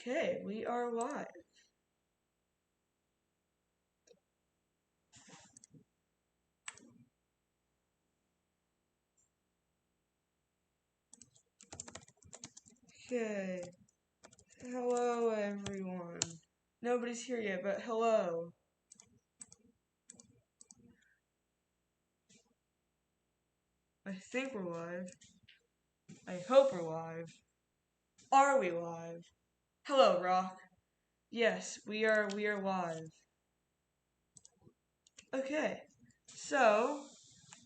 Okay, we are live. Okay. Hello, everyone. Nobody's here yet, but hello. I think we're live. I hope we're live. Are we live? Hello, Rock. Yes, we are live. Okay. So,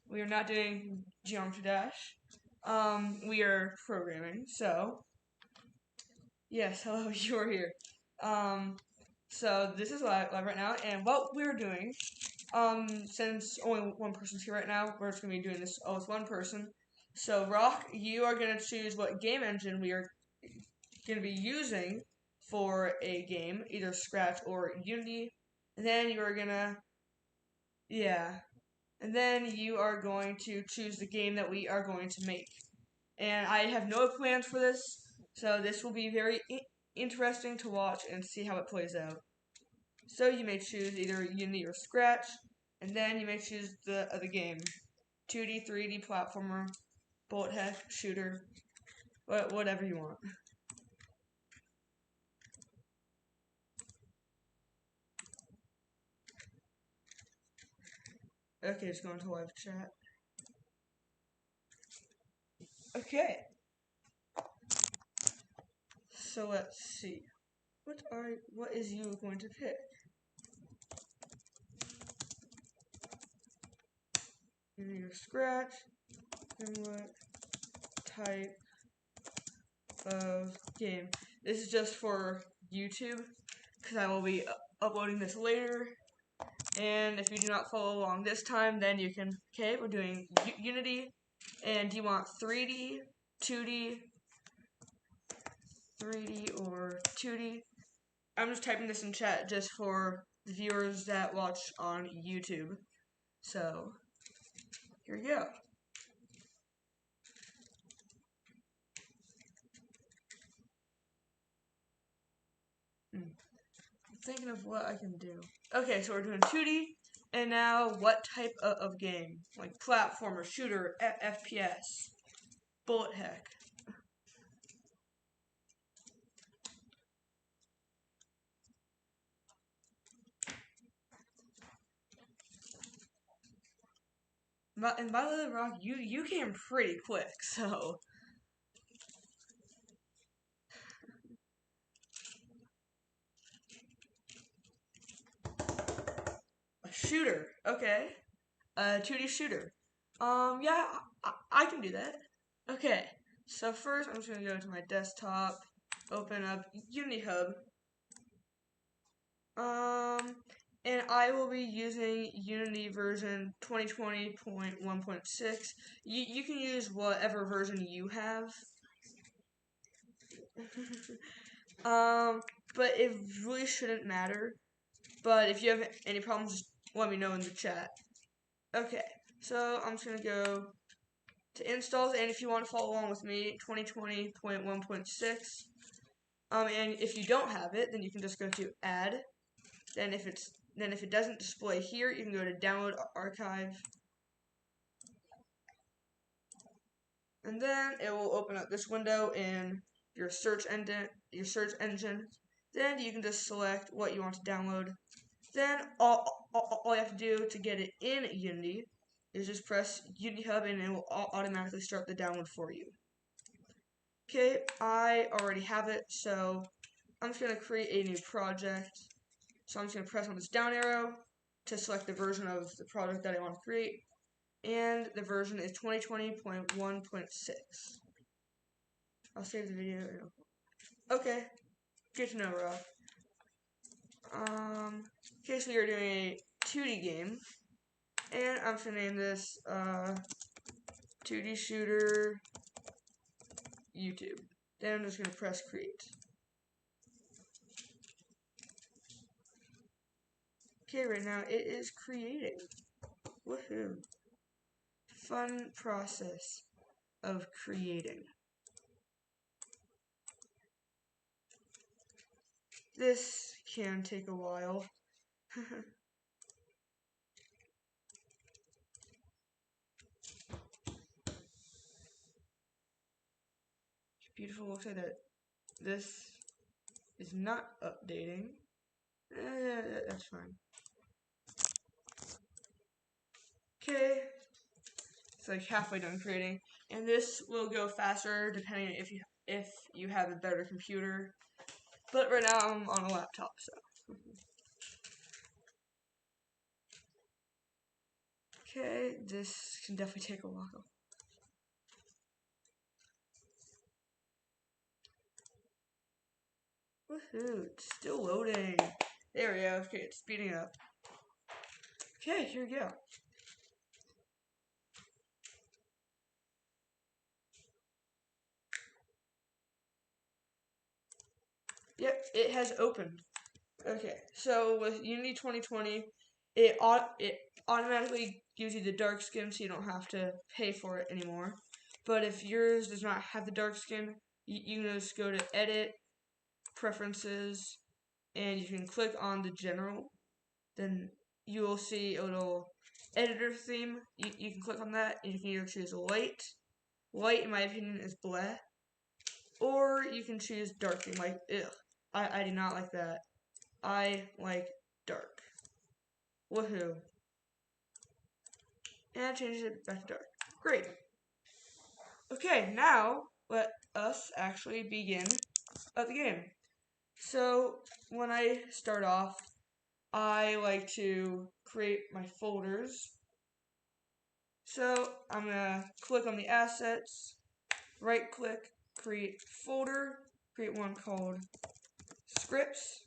we are not doing Geometry Dash. We are programming, so yes, hello, you are here. So this is live right now, and what we're doing, since only one person's here right now, we're just gonna be doing this all with one person. So Rock, you are gonna choose what game engine we are gonna be using for a game, either Scratch or Unity. And then you are gonna, yeah, and then you are going to choose the game that we are going to make. And I have no plans for this, so this will be very interesting to watch and see how it plays out. So you may choose either Unity or Scratch, and then you may choose the game. 2D, 3D platformer, bullet heck, shooter, whatever you want. Okay, just going to live chat. Okay. So let's see. What is you going to pick? Unity or Scratch, and what type of game? This is just for YouTube, because I will be uploading this later. And if you do not follow along this time, then you can, okay, we're doing Unity. And do you want 3D, 2D, 3D, or 2D? I'm just typing this in chat just for the viewers that watch on YouTube. So, here we go. I'm thinking of what I can do. Okay, so we're doing 2D. And now, what type of game? Like platformer, shooter, FPS, bullet heck. And by the way, Rock, you came pretty quick, so. A shooter, okay. 2D shooter. Yeah, I can do that. Okay, so first I'm just gonna go to my desktop, open up Unity Hub. And I will be using Unity version 2020.1.6. You can use whatever version you have. But it really shouldn't matter. But if you have any problems, just let me know in the chat. Okay, so I'm just gonna go to installs, and if you want to follow along with me, 2020.1.6. And if you don't have it, then you can just go to add. Then if it doesn't display here, you can go to download archive, and then it will open up this window in your search engine. Then you can just select what you want to download. Then all you have to do to get it in Unity is just press Unity Hub, and it will automatically start the download for you. Okay, I already have it, so I'm just going to create a new project. So I'm just going to press on this down arrow to select the version of the project that I want to create. And the version is 2020.1.6. I'll save the video. Okay, good to know, Rob. Okay, so we are doing a 2D game. And I'm just going to name this 2D Shooter YouTube. Then I'm just going to press create. Okay, right now it is creating. Woohoo. Fun process of creating. this can take a while. Beautiful. Looks like that this is not updating. That's fine. Okay, it's like halfway done creating, and this will go faster depending if you have a better computer. But right now I'm on a laptop, so. Okay, this can definitely take a while. Woohoo, it's still loading. There we go. Okay, it's speeding up. Okay, here we go. Yep, it has opened. Okay, so with Unity 2020, it automatically gives you the dark skin, so you don't have to pay for it anymore. But if yours does not have the dark skin, you can just go to Edit, Preferences, and you can click on the General. Then you will see a little editor theme. You can click on that, and you can either choose light. Light, in my opinion, is bleh. Or you can choose dark theme, like, ugh. I do not like that. I like dark. Woohoo. And I changed it back to dark. Great. Okay, now let us actually begin the game. So when I start off, I like to create my folders. So I'm gonna click on the assets, right click, create folder, create one called scripts,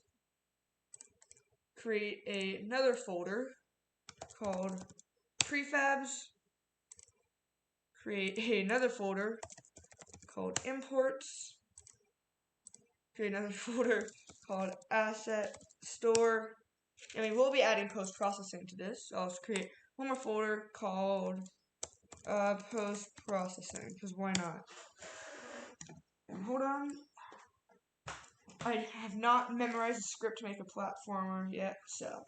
create another folder called prefabs, create another folder called imports, create another folder called asset store, and we will be adding post-processing to this. So I'll just create one more folder called post-processing, because why not? And hold on. I have not memorized the script to make a platformer yet, so.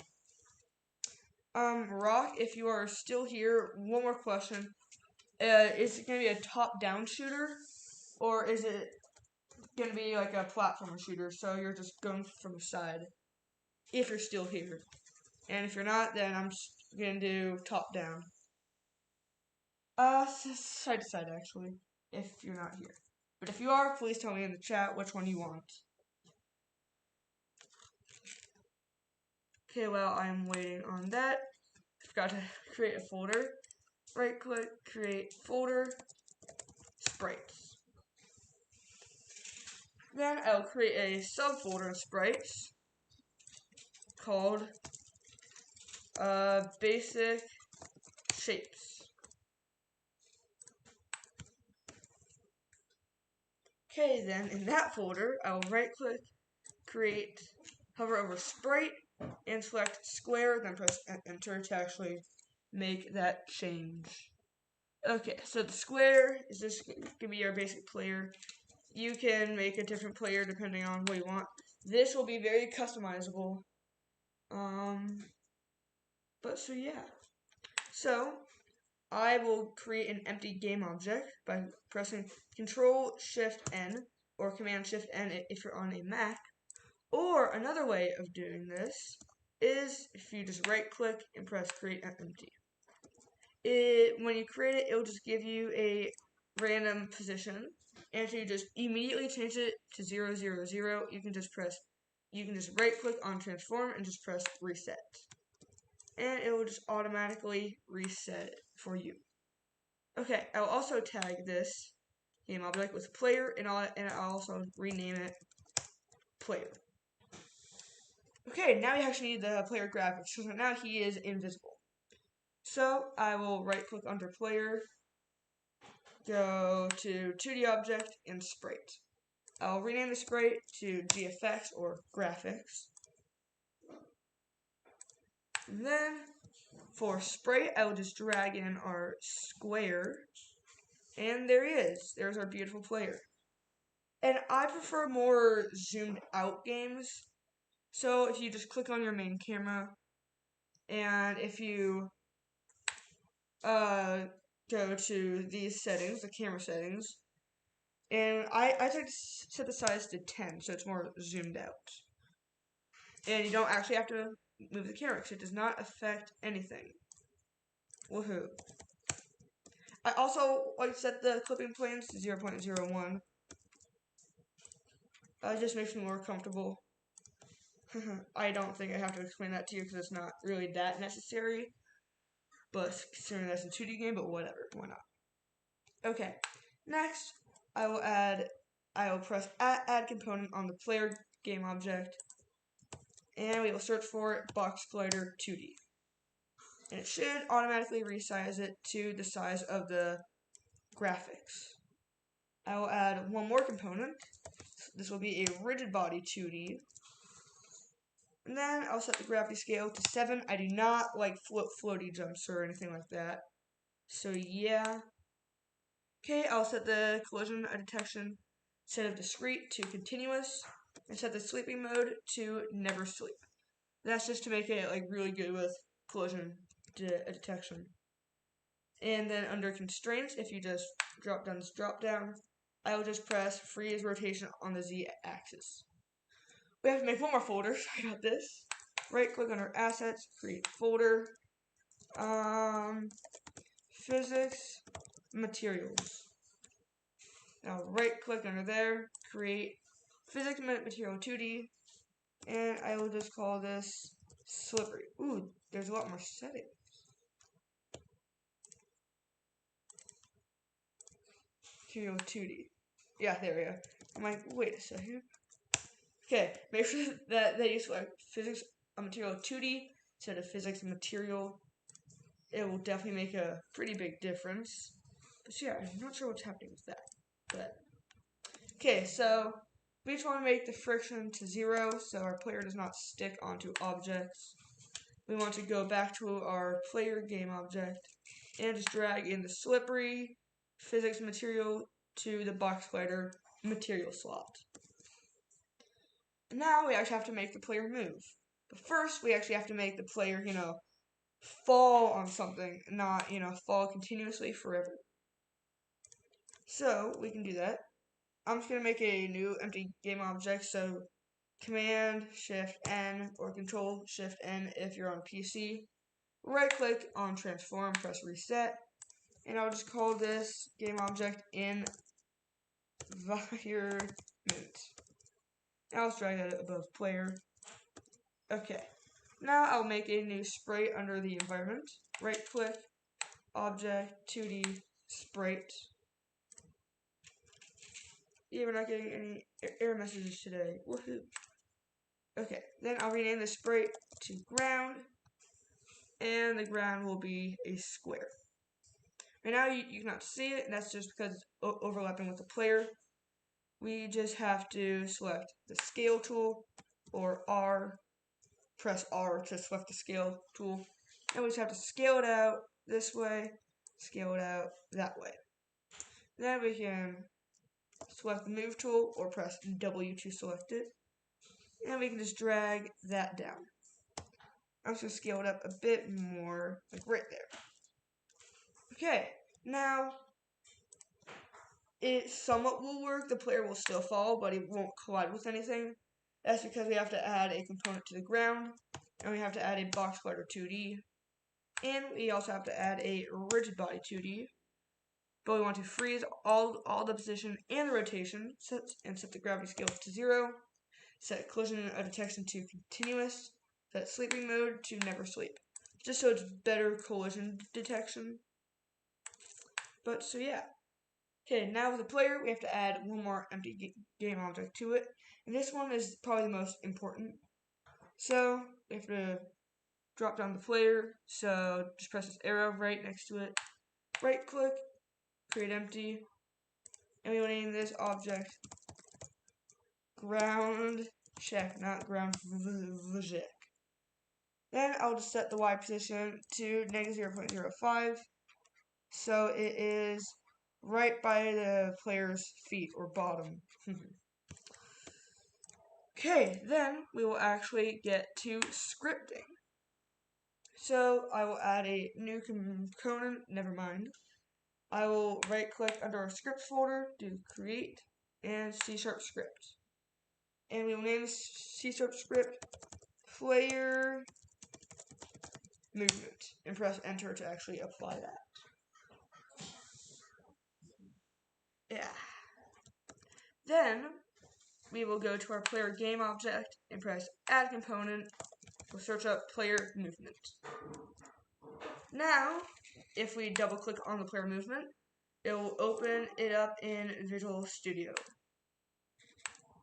Rock, if you are still here, one more question. Is it going to be a top-down shooter, or is it going to be like a platformer shooter, so you're just going from the side, if you're still here? And if you're not, then I'm just going to do top-down. Side to side, actually, if you're not here. But if you are, please tell me in the chat which one you want. Okay, well, I'm waiting on that. I forgot to create a folder. Right click, create folder, sprites. Then I'll create a subfolder of sprites called basic shapes. Okay, then in that folder, I will right click, create, hover over sprite, and select square, then press enter to actually make that change. Okay, so the square is just going to be your basic player. You can make a different player depending on what you want. This will be very customizable. But so yeah. So I will create an empty game object by pressing Control Shift N or Command Shift N if you're on a Mac. Or another way of doing this is if you just right click and press Create Empty. When you create it, it will just give you a random position, and if you just immediately change it to 0, 0, 0, you can just right click on Transform and just press Reset, and it will just automatically reset it for you. Okay, I'll also tag this game object with player, and I'll also rename it player. Okay, now we actually need the player graphics, so now he is invisible. So I will right click under player, go to 2D object and sprite. I'll rename the sprite to GFX or graphics. And then for sprite, I will just drag in our square, and there he is. There's our beautiful player. And I prefer more zoomed out games, So if you just click on your main camera, and if you go to these settings, the camera settings, and I like to set the size to 10, so it's more zoomed out. And you don't actually have to move the camera, because it does not affect anything. Woohoo. I also like set the clipping planes to 0.01. It just makes me more comfortable. I don't think I have to explain that to you because it's not really that necessary. But considering that's a 2D game, but whatever, why not? Okay, next I will press add component on the player game object, and we will search for Box Collider 2D. And it should automatically resize it to the size of the graphics. I will add one more component. This will be a rigid body 2D. And then I'll set the gravity scale to 7. I do not like floaty jumps or anything like that. So yeah. Okay, I'll set the collision detection set of discrete to continuous, and set the sleeping mode to never sleep. That's just to make it like really good with collision detection. And then under constraints, if you just drop down this drop down, I will just press freeze rotation on the Z axis. We have to make one more folder. Sorry about this. Right click under assets, create folder. Physics materials. Now right click under there, create physics material 2D, and I will just call this slippery. Ooh, there's a lot more settings. Material 2D. Yeah, there we go. I'm like, wait a second. Okay, make sure that you select physics material 2D instead of physics material. It will definitely make a pretty big difference. But yeah, I'm not sure what's happening with that. But okay, so we just want to make the friction to 0 so our player does not stick onto objects. We want to go back to our player game object and just drag in the slippery physics material to the box collider material slot. And now we actually have to make the player move. But first, we actually have to make the player, fall on something, not, fall continuously forever. So we can do that. I'm just going to make a new empty game object, so Command Shift N or Control Shift N if you're on a PC. Right click on transform, press reset, and I'll just call this game object environment. Now let's drag that above player. Okay. Now I'll make a new sprite under the environment. Right click, object, 2D, sprite. Yeah, we're not getting any error messages today. Woohoo. Okay, then I'll rename the sprite to ground, and the ground will be a square. Right now you cannot see it, and that's just because it's overlapping with the player. We just have to select the scale tool, or R, press R to select the scale tool, and we just have to scale it out this way, scale it out that way. Then we can select the move tool or press W to select it, and we can just drag that down. I'm just going to scale it up a bit more, like right there. Okay, now it somewhat will work. The player will still fall, but it won't collide with anything. That's because we have to add a component to the ground, and we have to add a box collider 2D, and we also have to add a rigid body 2D. But we want to freeze all the position and the rotation, and set the gravity scale to 0. Set collision detection to continuous. Set sleeping mode to never sleep, just so it's better collision detection. But so yeah. Okay, now with the player, we have to add one more empty game object to it, and this one is probably the most important. So we have to drop down the player. So just press this arrow right next to it. Right click, create empty, and we will name this object ground check, not ground check. Then I'll just set the Y position to -0.05, so it is right by the player's feet or bottom. Okay, then we will actually get to scripting. So I will add a new component, never mind. I will right click under our scripts folder, do create, and C# script. And we will name this C# script player movement and press enter to actually apply that. Yeah. Then we will go to our player game object and press add component. We'll search up player movement. Now, if we double click on the player movement, it will open it up in Visual Studio.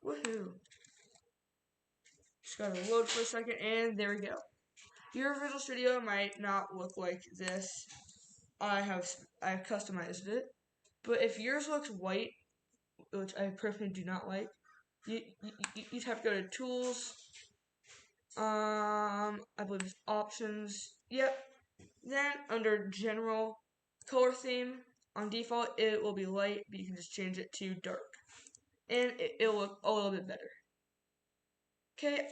Woohoo! Just gotta load for a second, and there we go. Your Visual Studio might not look like this. I've customized it, but if yours looks white, which I personally do not like, you have to go to Tools. I believe it's Options. Yep. Then under General Color Theme, on default it will be light, but you can just change it to dark, and it'll look a little bit better. Okay,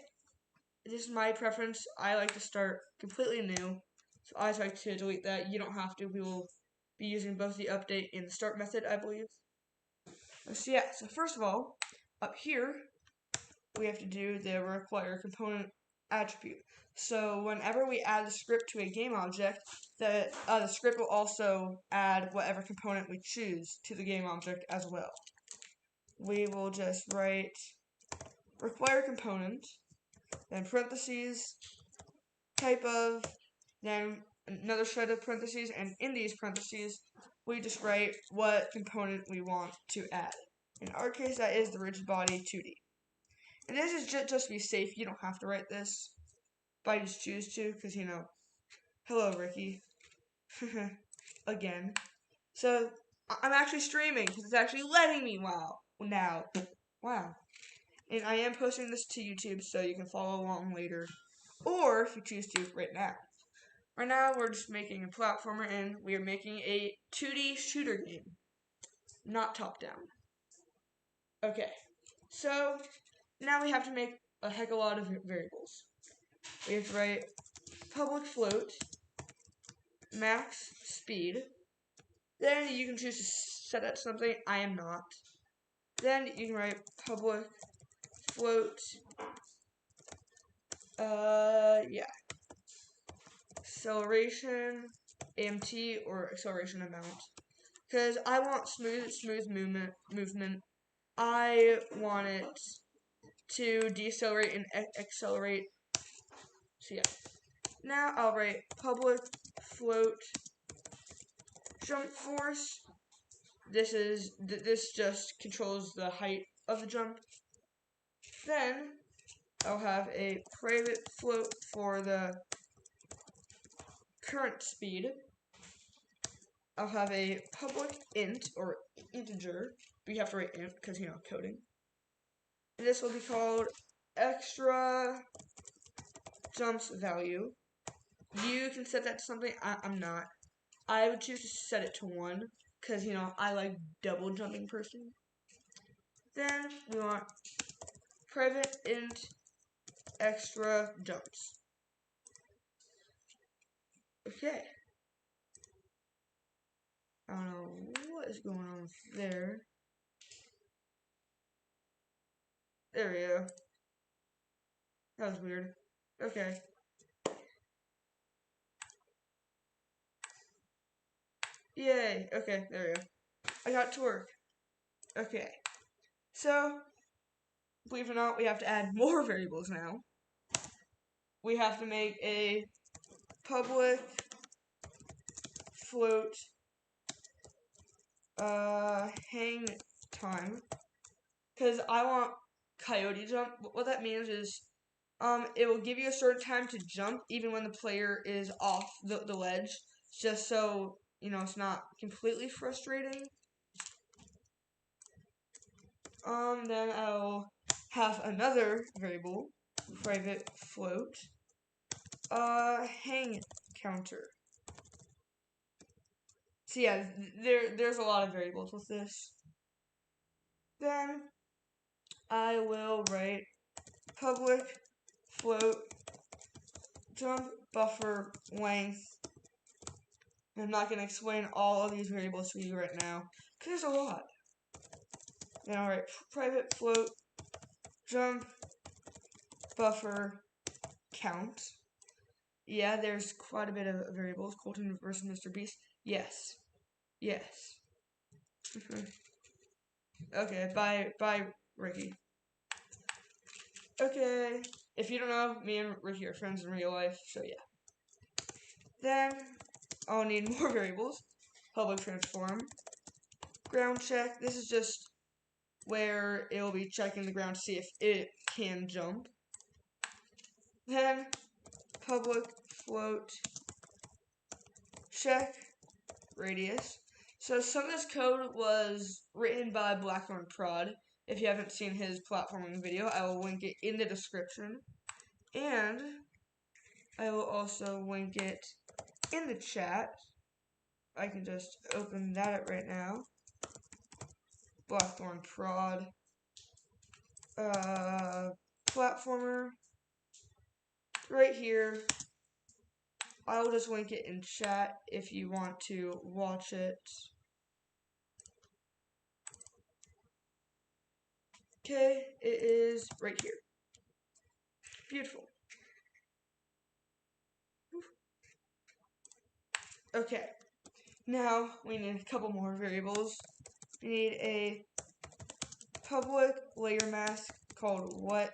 this is my preference. I like to start completely new, so I just like to delete that. You don't have to. We will be using both the update and the start method, I believe. So yeah, so first of all, up here, we have to do the require component attribute. So whenever we add the script to a game object, the script will also add whatever component we choose to the game object as well. We will just write require component, then parentheses, type of, then another set of parentheses, and in these parentheses, we just write what component we want to add. In our case, that is the rigid body 2D. And this is just to be safe. You don't have to write this, but I just choose to, because, you know, hello, Ricky. Again. So, I'm actually streaming, because it's actually letting me, now. Wow. And I am posting this to YouTube, so you can follow along later, or if you choose to, right now. Right now, we're just making a platformer, and we are making a 2D shooter game, not top-down. Okay, so now we have to make a heck of a lot of variables. We have to write public float, max speed. Then you can choose to set it to something. I am not. Then you can write public float, yeah, acceleration, AMT, or acceleration amount. Because I want smooth movement. I want it to decelerate and accelerate. So yeah. Now I'll write public float jump force. This just controls the height of the jump. Then I'll have a private float for the current speed. I'll have a public int or integer. But you have to write int because, you know, coding. And this will be called extra jumps value. You can set that to something. I'm not. I would choose to set it to 1 because, you know, I like double jumping person. Then we want private int extra jumps. Okay. I don't know what is going on there. There we go. That was weird. Okay. Yay. Okay, there we go. I got it to work. Okay. So, believe it or not, we have to add more variables now. We have to make a public float hang time. Because I want coyote jump. What that means is it will give you a certain time to jump even when the player is off the ledge, just so, you know, it's not completely frustrating. Then I'll have another variable, private float, hang counter. So yeah, there's a lot of variables with this. Then I will write public float jump buffer length. I'm not going to explain all of these variables to you right now because there's a lot. Then alright, private float jump buffer count. Yeah, there's quite a bit of variables. Colton versus Mr. Beast. Yes. Yes. Okay, bye, Ricky. Okay, if you don't know, me and Ricky are friends in real life, so yeah. Then, I'll need more variables. Public transform. Ground check. This is just where it will be checking the ground to see if it can jump. Then, public float check radius. So some of this code was written by Blackthorn Prod. If you haven't seen his platforming video, I will link it in the description. And I will also link it in the chat. I can just open that up right now. Blackthorn Prod. Platformer. Right here. I will just link it in chat if you want to watch it. Okay, it is right here. Beautiful. Okay, now we need a couple more variables. We need a public layer mask called what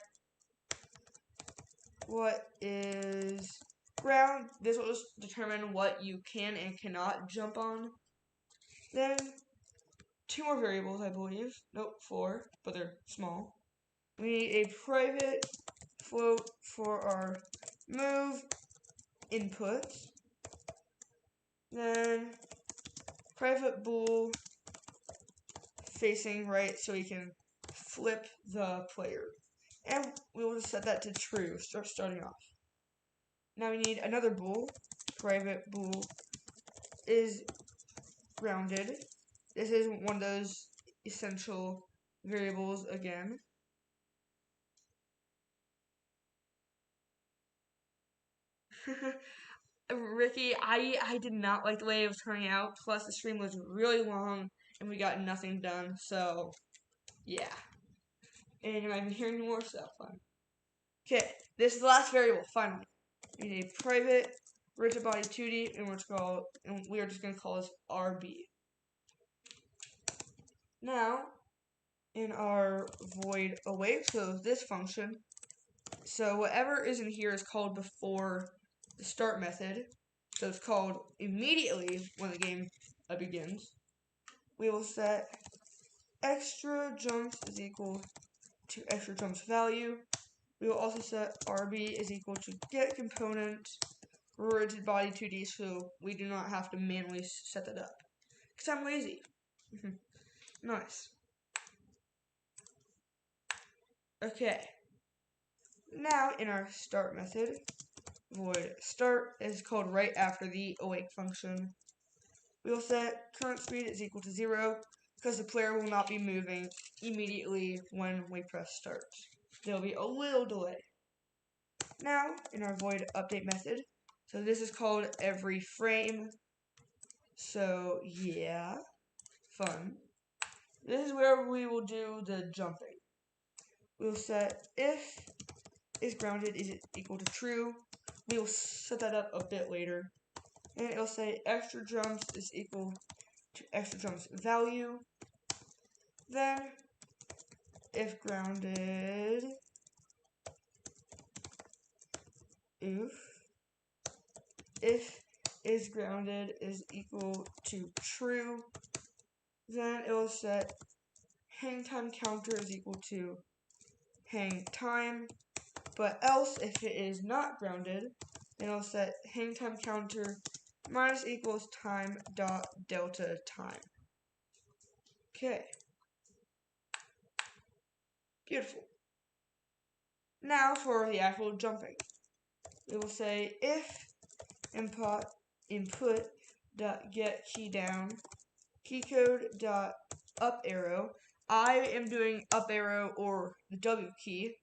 is ground. This will just determine what you can and cannot jump on. Then 2 more variables, I believe. Nope, 4, but they're small. We need a private float for our move input. Then private bool facing right so we can flip the player. And we will just set that to true, starting off. Now we need another bool. Private bool is grounded. This is one of those essential variables again. Ricky, I did not like the way it was turning out. Plus, the stream was really long and we got nothing done. So, yeah. And you might be hearing more stuff. Fun. Okay, this is the last variable. Finally, we need a private rigid body 2D, and we are just going to call this RB. Now, in our void await, so this function, so whatever is in here is called before the start method. So it's called immediately when the game begins. We will set extra jumps is equal to extra jumps value. We will also set RB is equal to get component rigid body 2D, so we do not have to manually set that up. Because I'm lazy. Nice. Okay. Now in our start method, void start is called right after the awake function. We will set current speed is equal to 0 because the player will not be moving immediately when we press start. There will be a little delay. Now in our void update method, so this is called every frame. So yeah, fun. This is where we will do the jumping. We'll set if is grounded is equal to true. We will set that up a bit later. And it'll say extra jumps is equal to extra jumps value. Then if grounded if is grounded is equal to true, then it will set hang time counter is equal to hang time. But else, if it is not grounded, then it'll set hang time counter minus equals time dot delta time. Okay. Beautiful. Now for the actual jumping. We will say if input dot get key down keycode dot up arrow. I am doing up arrow or the W key.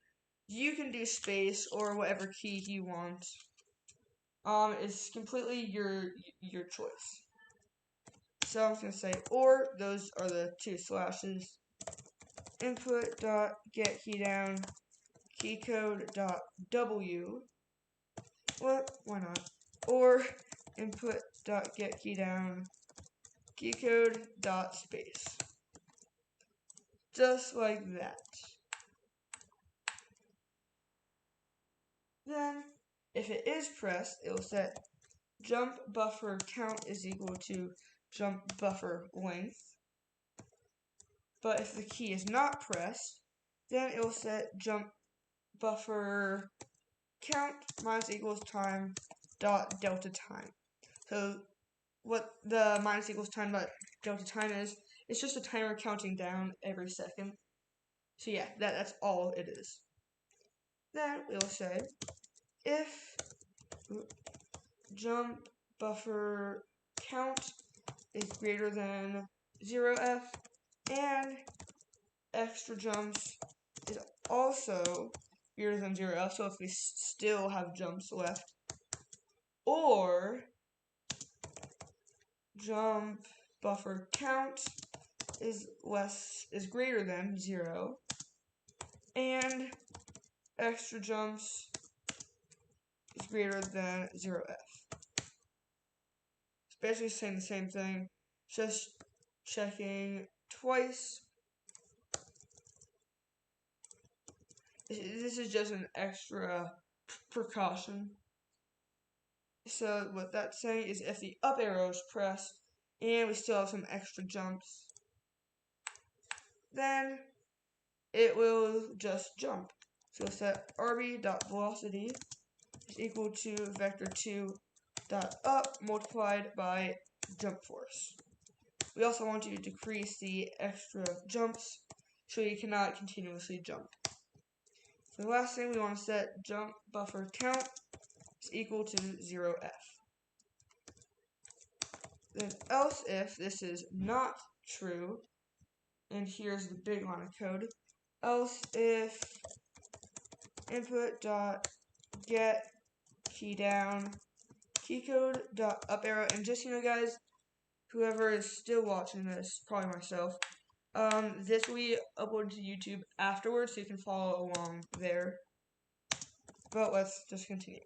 you can do space or whatever key you want. It's completely your choice. So I'm just gonna say or. Those are the two slashes. Input dot get key down keycode dot w. What? Why not? Or input dot get key down keycode dot space. Just like that. Then, if it is pressed, it will set jump buffer count is equal to jump buffer length. But if the key is not pressed, then it will set jump buffer count minus equals time dot delta time. So what the minus equals time dot delta time is, it's just a timer counting down every second. So yeah, that's all it is. Then we will say if jump buffer count is greater than 0f and extra jumps is also greater than 0f, so if we still have jumps left, or jump buffer count is greater than 0 and extra jumps is greater than 0f. It's basically saying the same thing, just checking twice. This is just an extra precaution. So what that's saying is if the up arrow is pressed and we still have some extra jumps, then it will just jump. So we'll set rb.velocity is equal to vector2.up multiplied by jump force. We also want to decrease the extra jumps so you cannot continuously jump. So the last thing we want to set jump buffer count is equal to 0f. Then else if this is not true, and here's the big line of code, else if input dot get key down keycode dot up arrow, and just guys, whoever is still watching this, probably myself, this will be uploaded to YouTube afterwards, so you can follow along there. But let's just continue.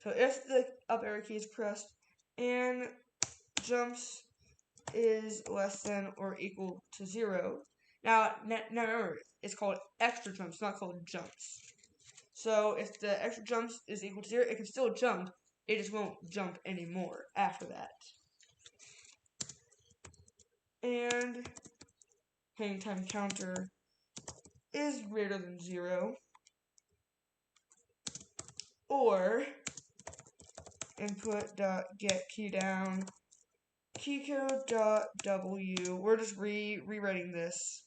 So if the up arrow key is pressed and jumps is less than or equal to 0. Now remember, it's called extra jumps, not called jumps. So if the extra jumps is equal to 0, it can still jump. It just won't jump anymore after that. And hang time counter is greater than 0. Or input dot get key down keycode dot w. We're just rewriting this,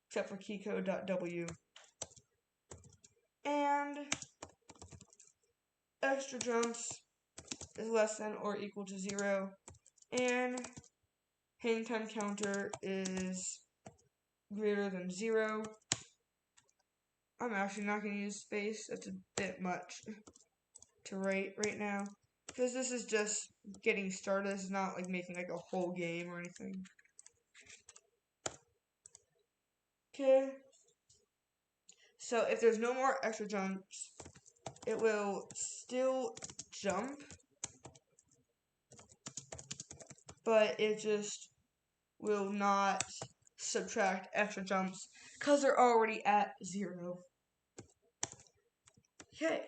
except for keycode dot w. And extra jumps is less than or equal to 0. And hang time counter is greater than 0. I'm actually not going to use space. That's a bit much to write right now, because this is just getting started. This is not like making like a whole game or anything. Okay. So if there's no more extra jumps, it will still jump, but it just will not subtract extra jumps because they're already at 0. Okay.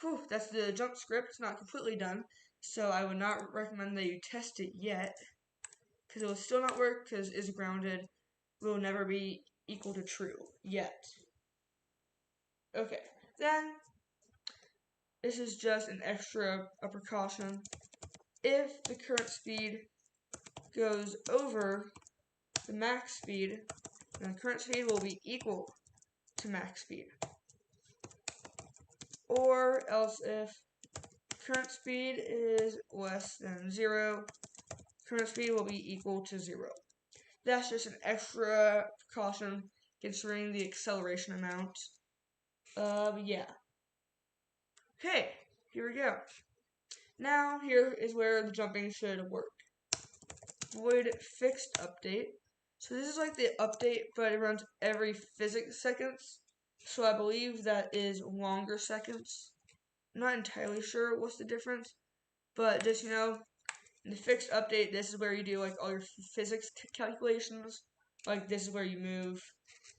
Whew, that's the jump script. It's not completely done, so I would not recommend that you test it yet, because it will still not work because is grounded will never be equal to true yet. Okay, then this is just an extra precaution. If the current speed goes over the max speed, then the current speed will be equal to max speed. Or else if current speed is less than 0, current speed will be equal to 0. That's just an extra precaution considering the acceleration amount. Yeah. Okay, here we go. Now, here is where the jumping should work. Void fixed update. So this is like the update, but it runs every physics seconds. So I believe that is longer seconds. I'm not entirely sure what's the difference, but just, you know, in the fixed update, this is where you do like all your physics calculations. Like this is where you move.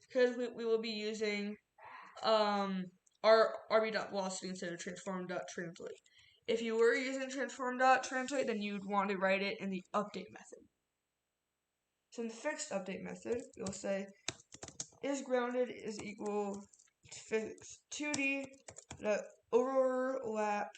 Because we will be using our RB.velocity instead of transform.translate. If you were using transform.translate, then you'd want to write it in the update method. So in the fixed update method, you'll say is grounded is equal to fixed 2D the overlap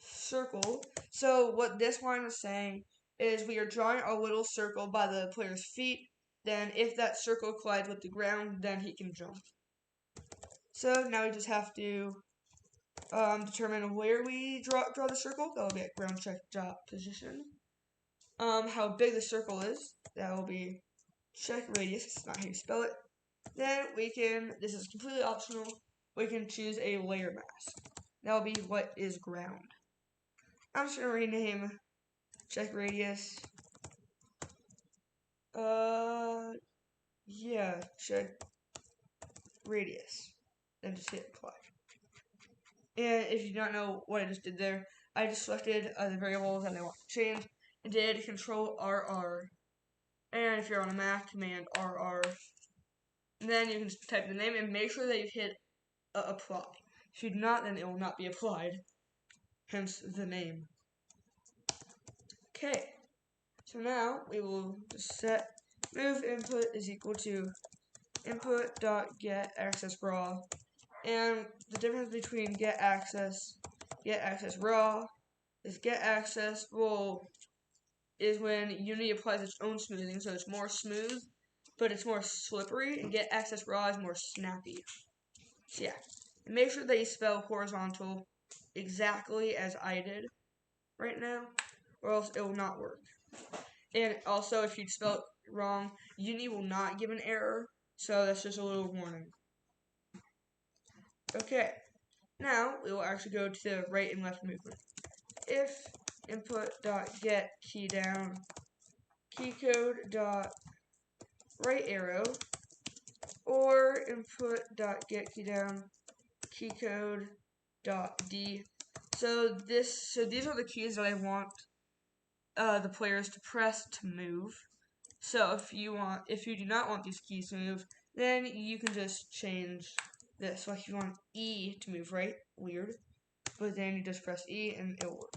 circle. So what this line is saying is we are drawing a little circle by the player's feet. Then if that circle collides with the ground, then he can jump. So now we just have to determine where we draw the circle. That will be at ground check dot position. How big the circle is. That will be check radius. It's not how you spell it. Then we can, this is completely optional, we can choose a layer mask. That will be what is ground. I'm just going to rename check radius. Yeah, check radius. Then just hit apply. And if you don't know what I just did there, I just selected the variables that I want to change and did Control RR. And if you're on a Mac, Command RR. And then you can just type the name and make sure that you hit apply. If you do not, then it will not be applied. Hence the name. Okay. So now we will just set move input is equal to input.getAccessRaw. And the difference between getAccess raw is getAccess is when Unity applies its own smoothing, so it's more smooth, but it's more slippery, and getAccess raw is more snappy. So yeah, and make sure that you spell horizontal exactly as I did right now, or else it will not work. And also, if you spell it wrong, Unity will not give an error, so that's just a little warning. Okay, now we will actually go to the right and left movement. If input.get key down keycode.right arrow or input.get key down keycode.d. So these are the keys that I want the players to press to move. So if you do not want these keys to move, then you can just change this. So if you want E to move, right? Weird. But then you just press E and it'll work.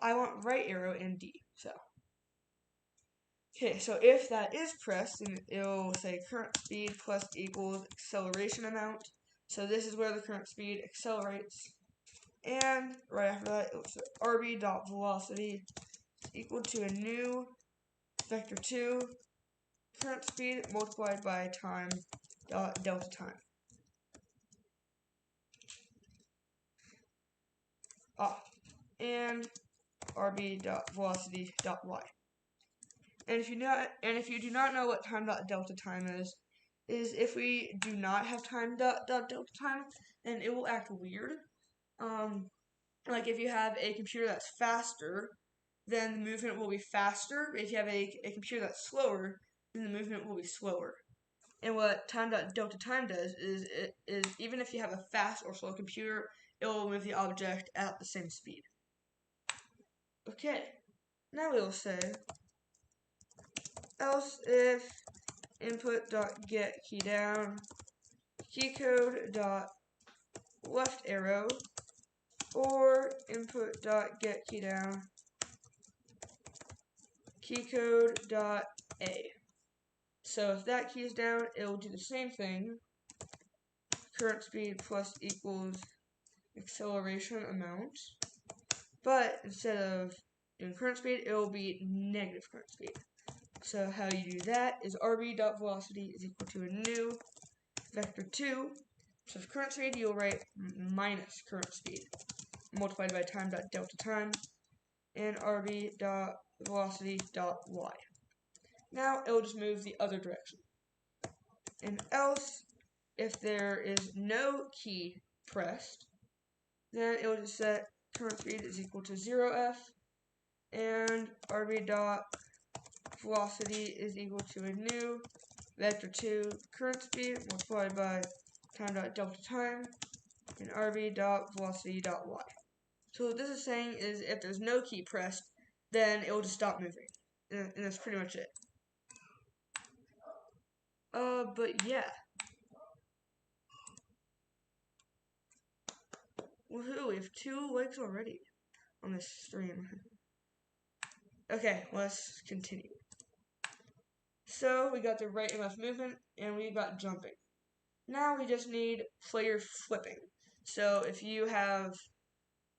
I want right arrow and D. So okay, so if that is pressed, then it'll say current speed plus equals acceleration amount. So this is where the current speed accelerates. And right after that, it'll say rb.velocity is equal to a new vector 2 current speed multiplied by time delta time. And rb.velocity.y. And if you do not know what time.delta time is if we do not have time.delta time, then it will act weird. Like if you have a computer that's faster, then the movement will be faster. If you have a computer that's slower, then the movement will be slower. And what time.delta time does is even if you have a fast or slow computer, it will move the object at the same speed. Okay, now we will say else if input.get key down keycode.left arrow or input.get key down keycode.a. So if that key is down, it will do the same thing. Current speed plus equals acceleration amount. But instead of doing current speed, it will be negative current speed. So how you do that is rb.velocity is equal to a new vector 2. So for current speed, you'll write minus current speed multiplied by time.delta time and rb.velocity.y. Now it will just move the other direction. And else if there is no key pressed, then it will just set current speed is equal to 0f, and RB dot velocity is equal to a new vector 2 current speed multiplied by time dot delta time, and RB dot velocity dot y. So what this is saying is if there's no key pressed, then it will just stop moving. And that's pretty much it. But yeah. Woohoo, we have 2 likes already on this stream. Okay, let's continue. So we got the right and left movement, and we got jumping. Now we just need player flipping. So if you have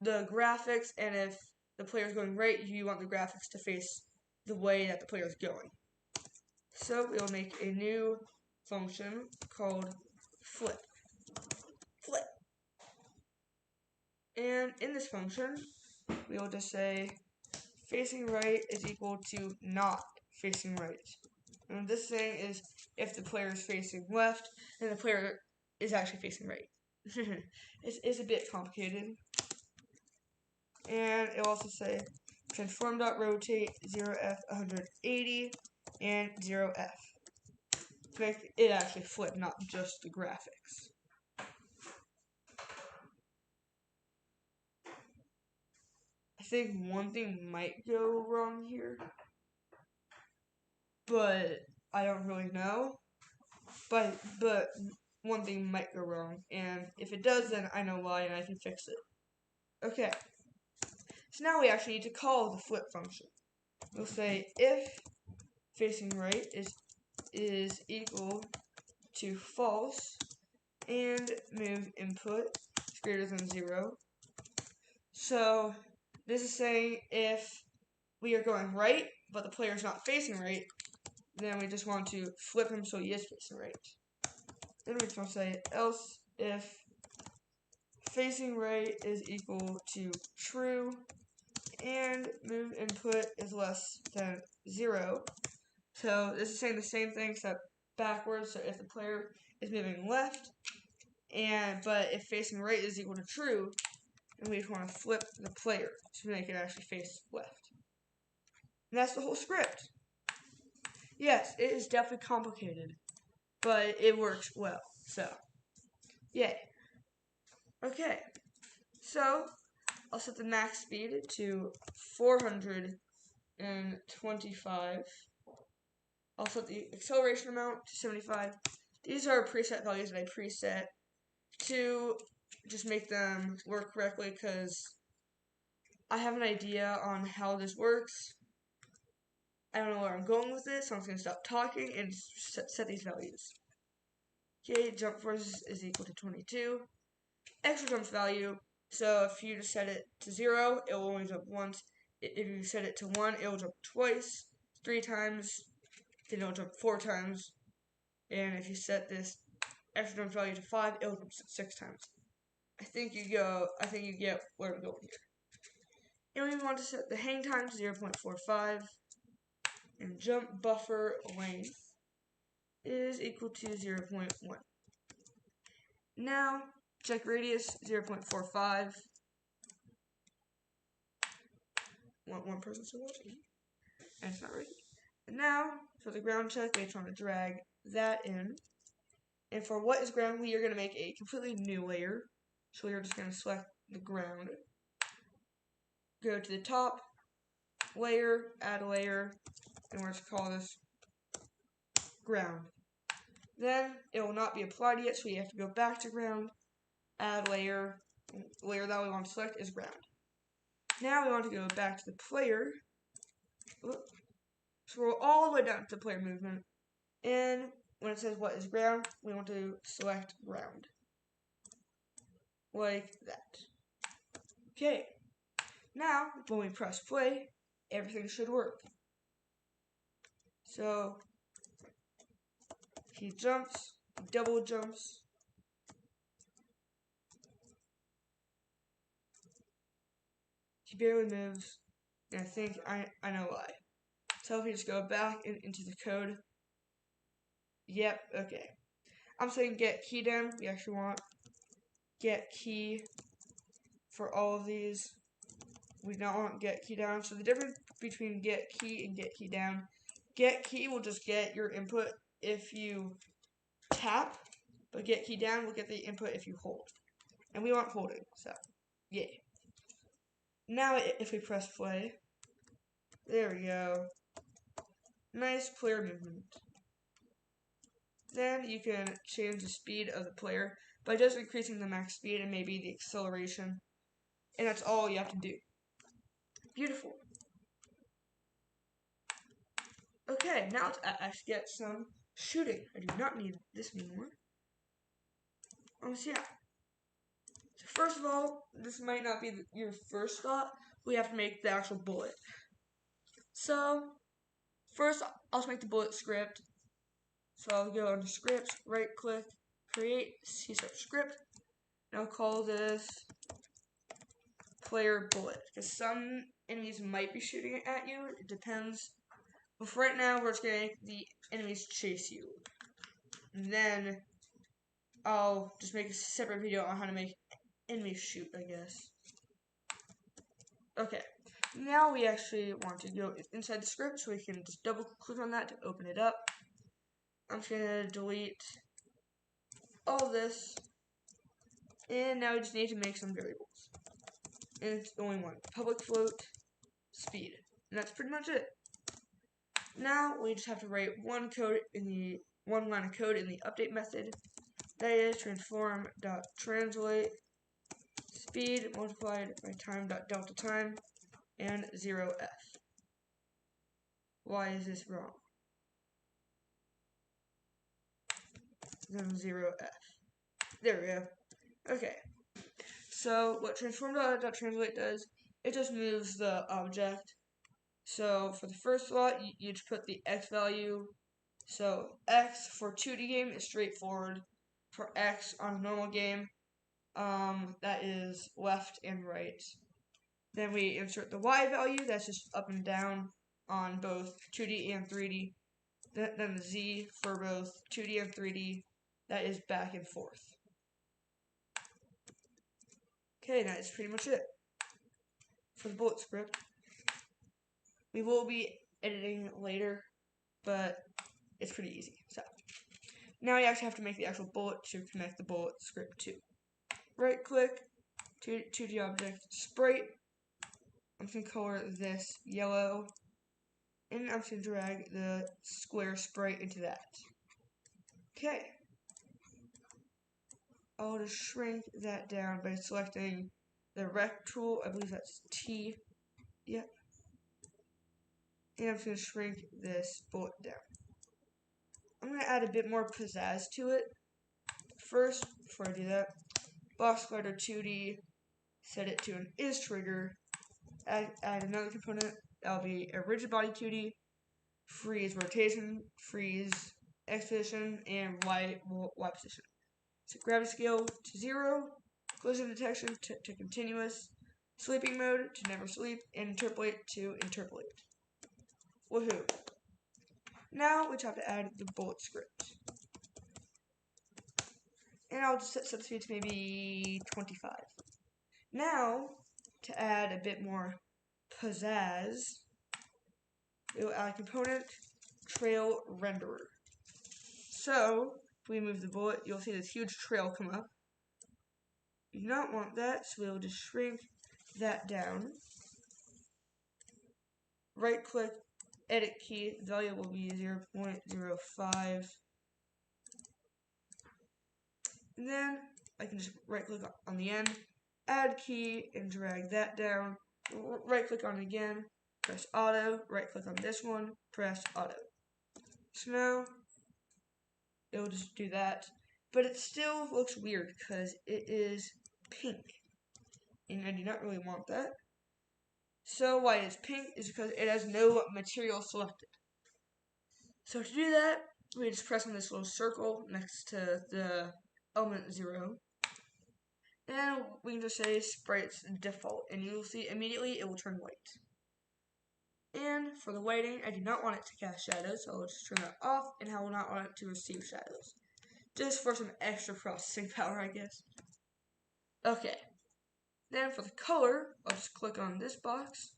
the graphics, and if the player is going right, you want the graphics to face the way that the player is going. So we'll make a new function called flip. Flip. And in this function, we will just say facing right is equal to not facing right. And this thing is if the player is facing left, then the player is actually facing right. It's a bit complicated. And it'll also say transform.rotate 0f 180 and 0f. To make it actually flip, not just the graphics. I think one thing might go wrong here, but I don't really know. But one thing might go wrong, and if it does, then I know why and I can fix it. Okay. So now we actually need to call the flip function. We'll say if facing right is equal to false and move input is greater than 0. So this is saying if we are going right, but the player is not facing right, then we just want to flip him so he is facing right. Then we can say else if facing right is equal to true and move input is less than 0. So this is saying the same thing except backwards. So if the player is moving left, but if facing right is equal to true, then we just want to flip the player to make it actually face left. And that's the whole script. Yes, it is definitely complicated, but it works well. So, yay. Okay, so I'll set the max speed to 425. I'll set the acceleration amount to 75. These are preset values that I preset to just make them work correctly because I have an idea on how this works. I don't know where I'm going with this, so I'm just going to stop talking and set these values. Okay, jump force is equal to 22. Extra jump value, so if you just set it to 0, it will only jump once. If you set it to 1, it will jump twice, 3 times, then it will jump 4 times. And if you set this extra jump value to 5, it will jump 6 times. I think you get where I'm going here. And we want to set the hang time to 0.45, and jump buffer length is equal to 0.1. Now, check radius 0.45. One person so much, and it's not ready. And now, for the ground check, we just want to drag that in. And for what is ground, we are going to make a completely new layer. So we are just going to select the ground. Go to the top, layer, add a layer, and we're going to call this ground. Then it will not be applied yet, so we have to go back to ground, add layer. Layer that we want to select is ground. Now we want to go back to the player. Scroll all the way down to the player movement, and when it says what is ground, we want to select ground. Like that. Okay. Now, when we press play, everything should work. So, he jumps, double jumps. He barely moves, and I think I know why. So if we just go back into the code. Yep, okay. I'm saying get key down. We actually want get key for all of these. We don't want get key down. So the difference between get key and get key down, get key will just get your input if you tap, but get key down will get the input if you hold. And we want holding, so yeah. Now if we press play, there we go. Nice player movement. Then you can change the speed of the player by just increasing the max speed and maybe the acceleration. And that's all you have to do. Beautiful. Okay, now let's actually get some shooting. I do not need this anymore. So yeah. So first of all, this might not be your first thought. We have to make the actual bullet. So first, I'll just make the bullet script. So I'll go into scripts, right click, create C# script, and I'll call this player bullet. Because some enemies might be shooting at you. It depends. But for right now, we're just going to make the enemies chase you. And then I'll just make a separate video on how to make enemies shoot, I guess. Okay. Now we actually want to go inside the script, so we can just double click on that to open it up. I'm just going to delete all this. And now we just need to make some variables. And it's only one. Public float, speed. And that's pretty much it. Now we just have to write one line of code in the update method. That is transform.translate speed multiplied by time.delta time and 0f. Why is this wrong? Then 0f. There we go. Okay. So what transform.translate does, it just moves the object. So for the first slot, you just put the x value. So x for 2D game is straightforward. For x on a normal game, that is left and right. Then we insert the y value, that's just up and down on both 2D and 3D. Then the z for both 2D and 3D, that is back and forth. Okay, that's pretty much it for the bullet script. We will be editing later, but it's pretty easy. So now you actually have to make the actual bullet to connect the bullet script to. Right click, 2D object, sprite. I'm just going to color this yellow, and I'm just going to drag the square sprite into that. Okay. I'll just shrink that down by selecting the rect tool. I believe that's T. Yep. And I'm just going to shrink this bullet down. I'm going to add a bit more pizzazz to it. First, before I do that, box slider 2D, set it to an is trigger, add another component, that'll be a rigid body 2D, freeze rotation, freeze X position, and Y position. So gravity scale to 0, collision detection to continuous, sleeping mode to never sleep, and interpolate to interpolate. Woohoo! Now we just have to add the bullet script. And I'll just set the speed to maybe 25. Now, to add a bit more pizzazz, we will add a component, trail renderer. So, if we move the bullet, you'll see this huge trail come up. You do not want that, so we'll just shrink that down. Right click, edit key, the value will be 0.05. And then I can just right click on the end, add key, and drag that down. Right click on it again, press auto, right click on this one, press auto. So now it will just do that, but it still looks weird because it is pink, and I do not really want that. So why it's pink is because it has no material selected. So to do that, we just press on this little circle next to the element 0. And we can just say sprites default, and you will see immediately it will turn white. And for the lighting, I do not want it to cast shadows, so I'll just turn that off, and I will not want it to receive shadows. just for some extra processing power, I guess. Okay, then for the color, I'll just click on this box.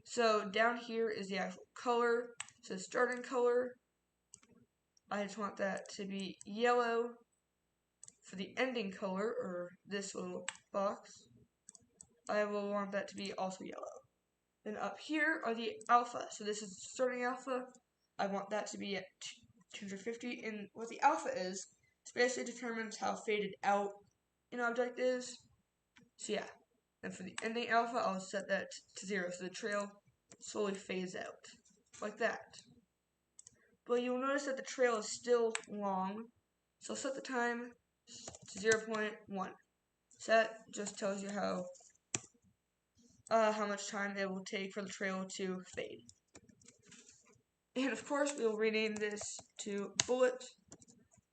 So down here is the actual color. So the starting color, I just want that to be yellow. For the ending color, or this little box, I will want that to be also yellow. Then up here are the alpha. So this is starting alpha. I want that to be at 250. And what the alpha is basically determines how faded out an object is. So yeah. And for the ending alpha, I'll set that to 0. So the trail slowly fades out. Like that. But you'll notice that the trail is still long. So I'll set the time to 0.1. So that just tells you how much time it will take for the trail to fade. And of course, we will rename this to Bullet,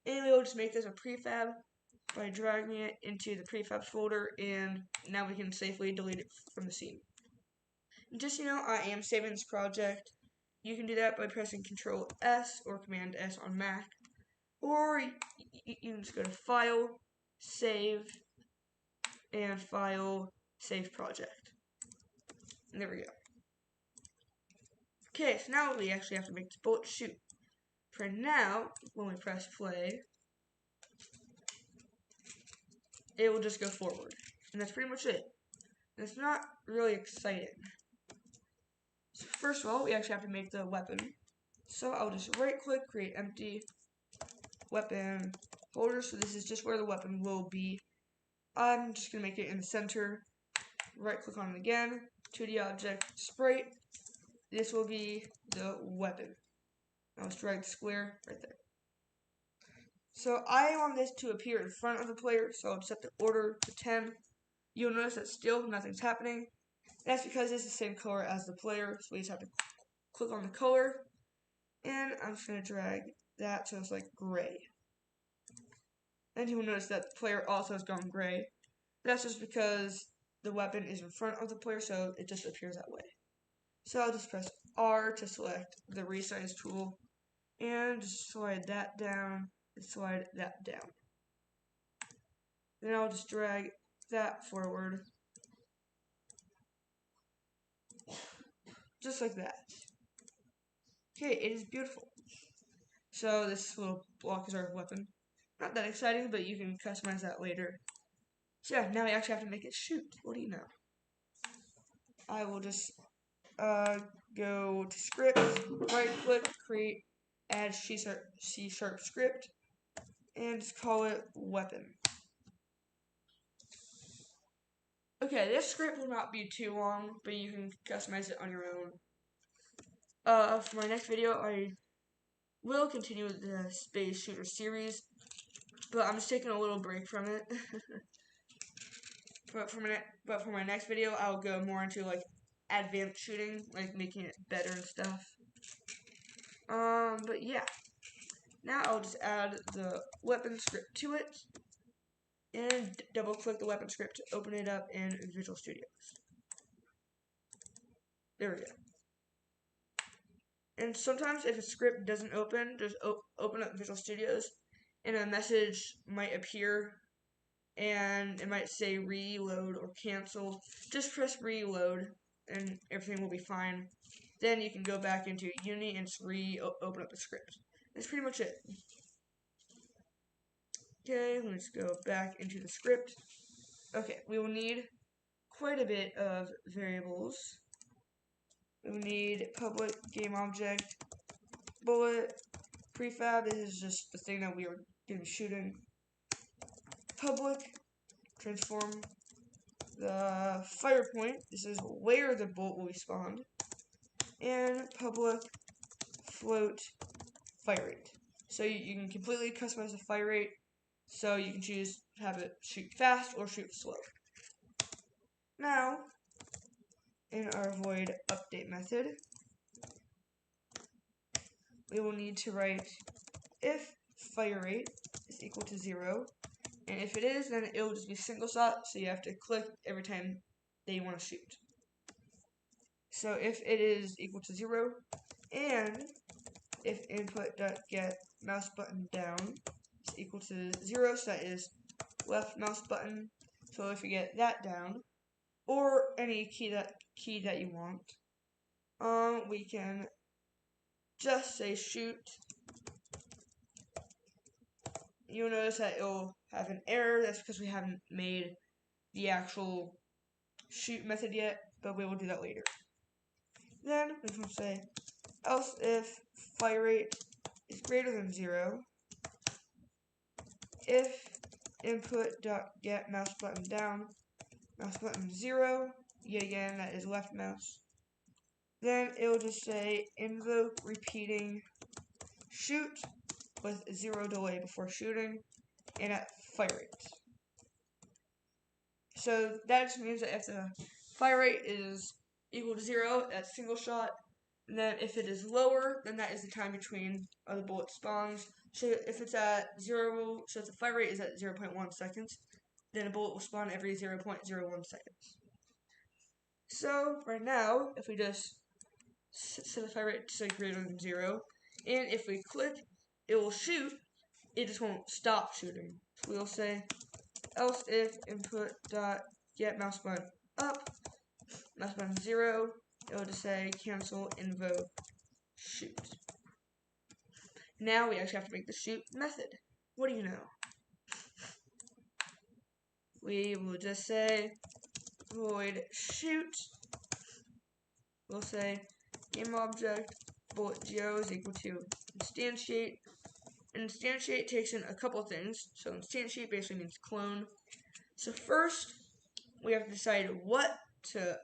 and we will just make this a prefab by dragging it into the prefabs folder, and now we can safely delete it from the scene. And just so you know, I am saving this project. You can do that by pressing Control S or Command S on Mac, or you can just go to File, Save, and File, Save Project. And there we go. Okay, so now we actually have to make this bullet shoot. For now, when we press play, it will just go forward. And that's pretty much it. And it's not really exciting. So first of all, we actually have to make the weapon. So I'll just right click, create empty weapon holder. So this is just where the weapon will be. I'm just going to make it in the center. Right click on it again. 2D object, sprite. This will be the weapon. Now let's drag the square right there. So I want this to appear in front of the player, so I'll set the order to 10. You'll notice that still nothing's happening. That's because it's the same color as the player, so we just have to click on the color, and I'm just going to drag that so it's like gray. And you will notice that the player also has gone gray. That's just because the weapon is in front of the player, so it just appears that way. So I'll just press R to select the resize tool, and just slide that down, and slide that down. Then I'll just drag that forward, just like that. Okay, it is beautiful. So this little block is our weapon. Not that exciting, but you can customize that later. So yeah, now we actually have to make it shoot. What do you know? I will just go to script, right click, create, add C# script, and just call it weapon. Okay, this script will not be too long, but you can customize it on your own. For my next video, I will continue with the Space Shooter series, but I'm just taking a little break from it. But for my next video, I'll go more into like advanced shooting, like making it better and stuff. But yeah. Now I'll just add the weapon script to it, and double click the weapon script to open it up in Visual Studios. There we go. And sometimes if a script doesn't open, just open up Visual Studios, and a message might appear, and it might say reload or cancel. Just press reload, and everything will be fine. Then you can go back into Unity and just open up the script. That's pretty much it. Okay, let's go back into the script. Okay, we will need quite a bit of variables. We will need public game object, bullet, prefab. This is just the thing that we are going to be shooting. Public, transform the fire point. This is where the bullet will be spawned. And public, float, fire rate. So you can completely customize the fire rate. So you can choose to have it shoot fast or shoot slow. Now, in our void update method, we will need to write if fire rate is equal to 0, and if it is, then it will just be single shot, so you have to click every time that you want to shoot. So if it is equal to 0, and if input.get mouse button down is equal to 0, so that is left mouse button. So if you get that down, or any key that you want, we can just say shoot. You'll notice that it'll have an error. That's because we haven't made the actual shoot method yet, but we will do that later. Then we can say else if fire rate is greater than 0, if input.get mouse button down, mouse button 0, yet again that is left mouse, then it will just say invoke repeating shoot with 0 delay before shooting and at fire rate. So that just means that if the fire rate is equal to 0, that's single shot. And then if it is lower, then that is the time between the bullet spawns. So if it's at 0, so if the fire rate is at 0.1 seconds, then a bullet will spawn every 0.01 seconds. So right now, if we just set the fire rate to say greater than 0, and if we click, it will shoot, it just won't stop shooting. So we'll say else if input.get mouse button up, mouse button 0, it will just say cancel invoke shoot. Now we actually have to make the shoot method. What do you know? We will just say void shoot. We'll say game object bullet geo is equal to instantiate. Instantiate takes in a couple things. So instantiate basically means clone. So first, we have to decide what to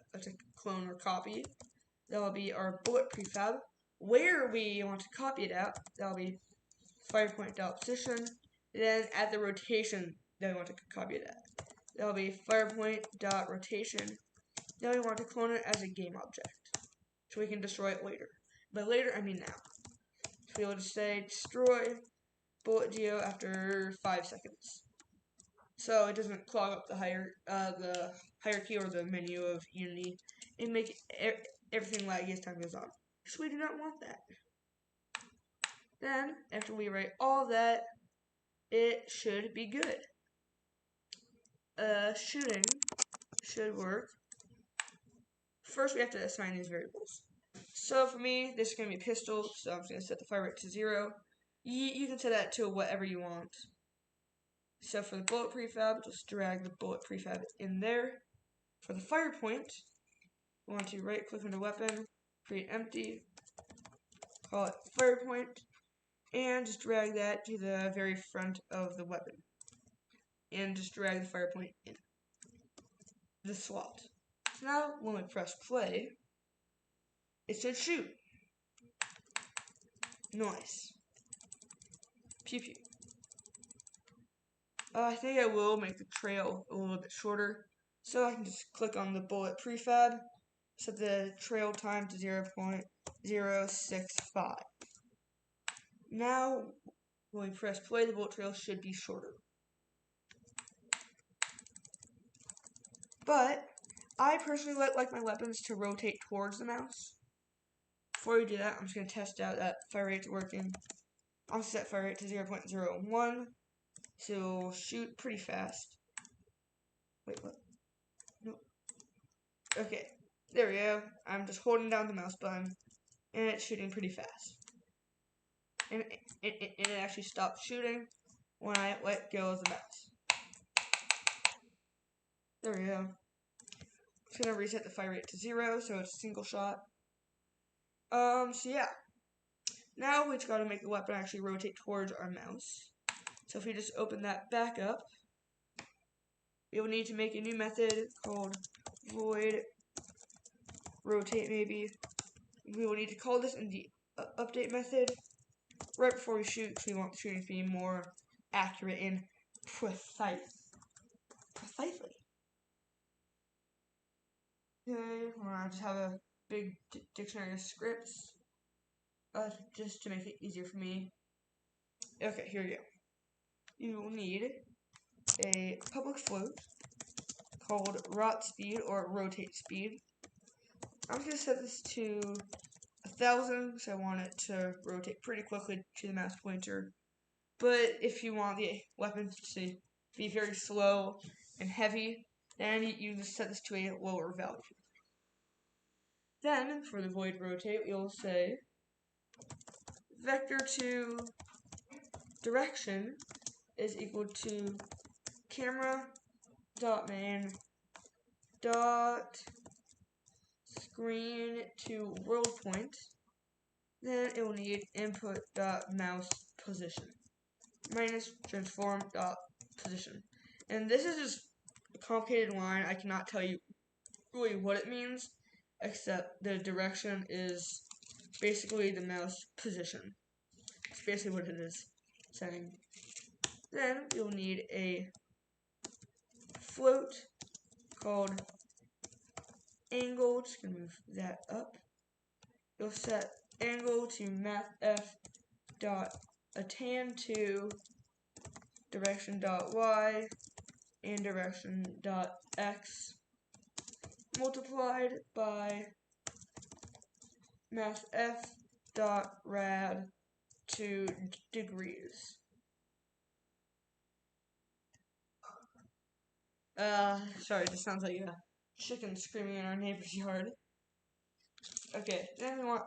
clone or copy. That will be our bullet prefab. Where we want to copy it at, that will be firepoint.position. Then at the rotation that we want to copy it at, that will be firepoint.rotation. Then we want to clone it as a game object, so we can destroy it later. By later, I mean now. So we will just say destroy bullet geo after 5 seconds, so it doesn't clog up the hierarchy or the menu of Unity and make everything laggy as time goes on. So we do not want that. Then, after we write all that, it should be good. Shooting should work. First, we have to assign these variables. So for me, this is going to be pistol, so I'm just going to set the fire rate to 0. You can set that to whatever you want. So for the bullet prefab, just drag the bullet prefab in there. For the fire point, we want to right click on the weapon, create empty, call it fire point, and just drag that to the very front of the weapon. And just drag the fire point in the slot. So now when we press play, it should shoot. Nice. Pew pew. I think I will make the trail a little bit shorter, so I can just click on the bullet prefab, set the trail time to 0.065. Now, when we press play, the bullet trail should be shorter. But I personally like my weapons to rotate towards the mouse. Before we do that, I'm just going to test out that fire rate's working. I'll set fire rate to 0.01, so it'll shoot pretty fast. Wait, what? No. Okay, there we go. I'm just holding down the mouse button, and it's shooting pretty fast. And it actually stopped shooting when I let go of the mouse. There we go. It's going to reset the fire rate to 0, so it's a single shot. So yeah. Now we just got to make the weapon actually rotate towards our mouse. So if we just open that back up, we will need to make a new method called void rotate maybe. We will need to call this in the update method right before we shoot, because we want the shooting to be more accurate and precisely. Okay, I just have a big dictionary of scripts, just to make it easier for me. Okay, here we go. You will need a public float called rot speed or rotate speed. I'm just going to set this to 1,000 because I want it to rotate pretty quickly to the mouse pointer. But if you want the weapon to be very slow and heavy, then you just set this to a lower value. Then, for the void rotate, you'll say vector to direction is equal to camera dot main dot screen to world point. Then it will need input dot mouse position minus transform dot position. And this is just a complicated line. I cannot tell you really what it means, except the direction is basically the mouse position. It's basically what it is saying. Then you'll need a float called angle. Just gonna move that up. You'll set angle to mathf dot attan to direction dot y and direction dot x multiplied by mathf dot rad to degrees. Sorry, this sounds like a chicken screaming in our neighbor's yard. Okay, then we want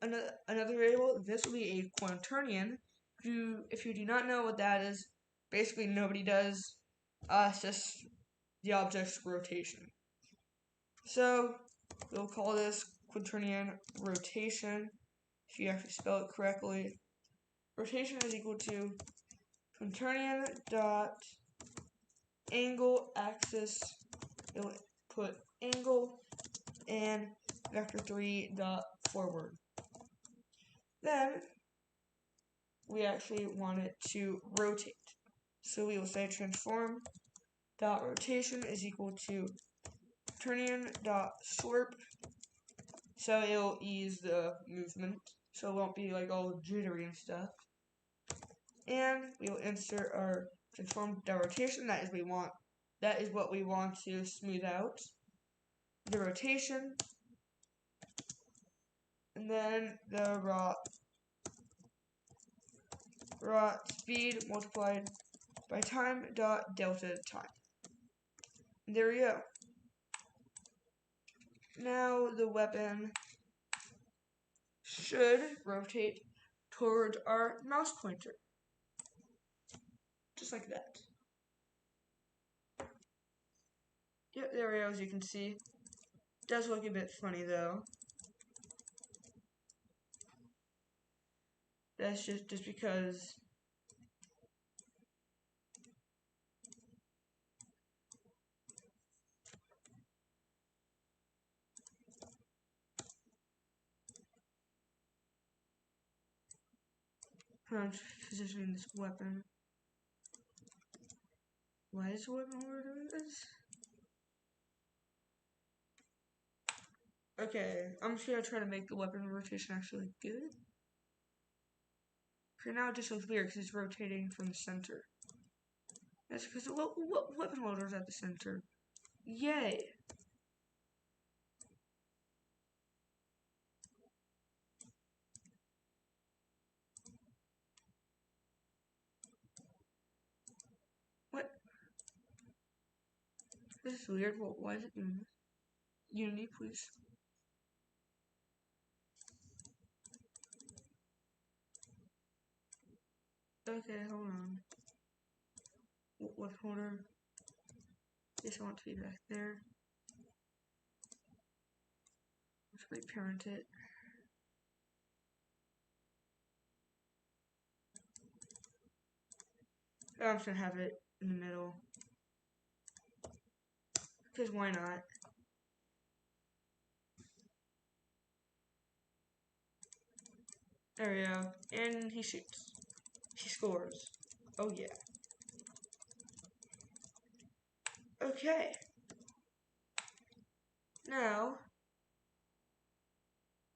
another variable. This will be a quaternion. If you do not know what that is, basically nobody does. It's just the object's rotation. So we'll call this quaternion rotation. If you actually spell it correctly, rotation is equal to quaternion dot angle axis. It'll put angle and vector 3 dot forward. Then we actually want it to rotate. So we will say transform dot rotation is equal to quaternion dot swerp. So it'll ease the movement. So it won't be like all jittery and stuff. And we will insert our transform dot rotation. That is what we want to smooth out the rotation. And then the raw speed multiplied by time dot delta time. And there we go. Now the weapon should rotate towards our mouse pointer. Just like that. Yep, there we go, as you can see. It does look a bit funny though. That's just because I'm positioning this weapon. Why is the weapon holder doing this? Okay, I'm just gonna try to make the weapon rotation actually good. For now, it just looks weird because it's rotating from the center. That's because what weapon holder is at the center? Yay! What? This is weird. Why is it doing this? Unity, please. Okay, hold on. What holder? Yes, I want to be back there. Let's reparent it. I'm just gonna have it in the middle. Because why not? There we go. And he shoots. He scores. Oh yeah. Okay. Now,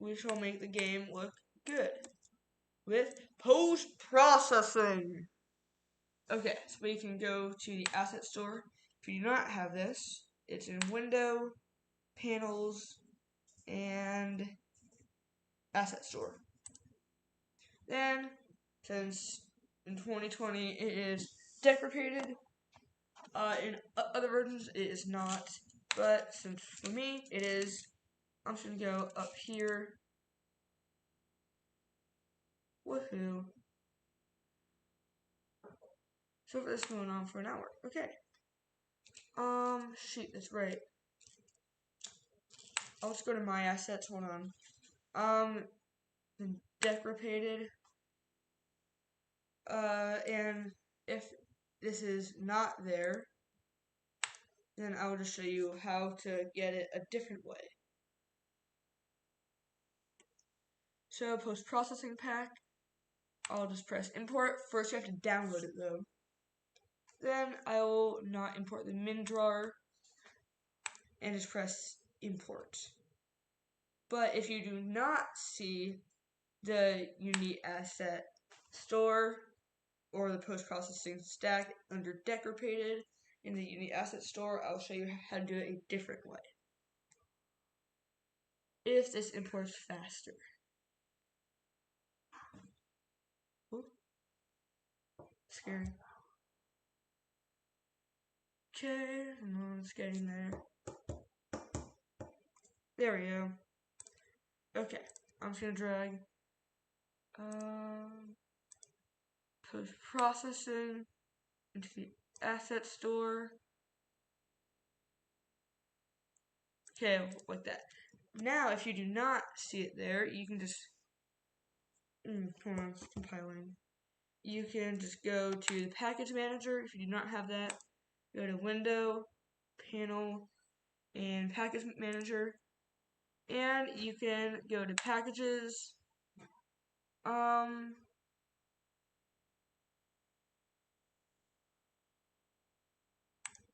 we shall make the game look good with post-processing. Okay, so we can go to the asset store. If you do not have this, it's in Window, Panels, and Asset Store. Then, since in 2020 it is deprecated. In other versions it is not, but since for me it is, I'm just gonna go up here. Woohoo! So for this going on for an hour. Okay. Shoot, that's right. I'll just go to my assets. Hold on. Deprecated. And if this is not there, then I will just show you how to get it a different way. So post-processing pack, I'll just press import. First you have to download it though. Then I will not import the min drawer and just press import. But if you do not see the Unity asset store or the post-processing stack under deprecated in the Unity asset store, I'll show you how to do it a different way. If this imports faster. Ooh. Scary. Okay, no, it's getting there. There we go. Okay, I'm just gonna drag post-processing into the asset store. Okay, like that. Now, if you do not see it there, you can just hold on, it's compiling. You can just go to the package manager. If you do not have that, go to Window, Panel, and Package Manager, and you can go to Packages.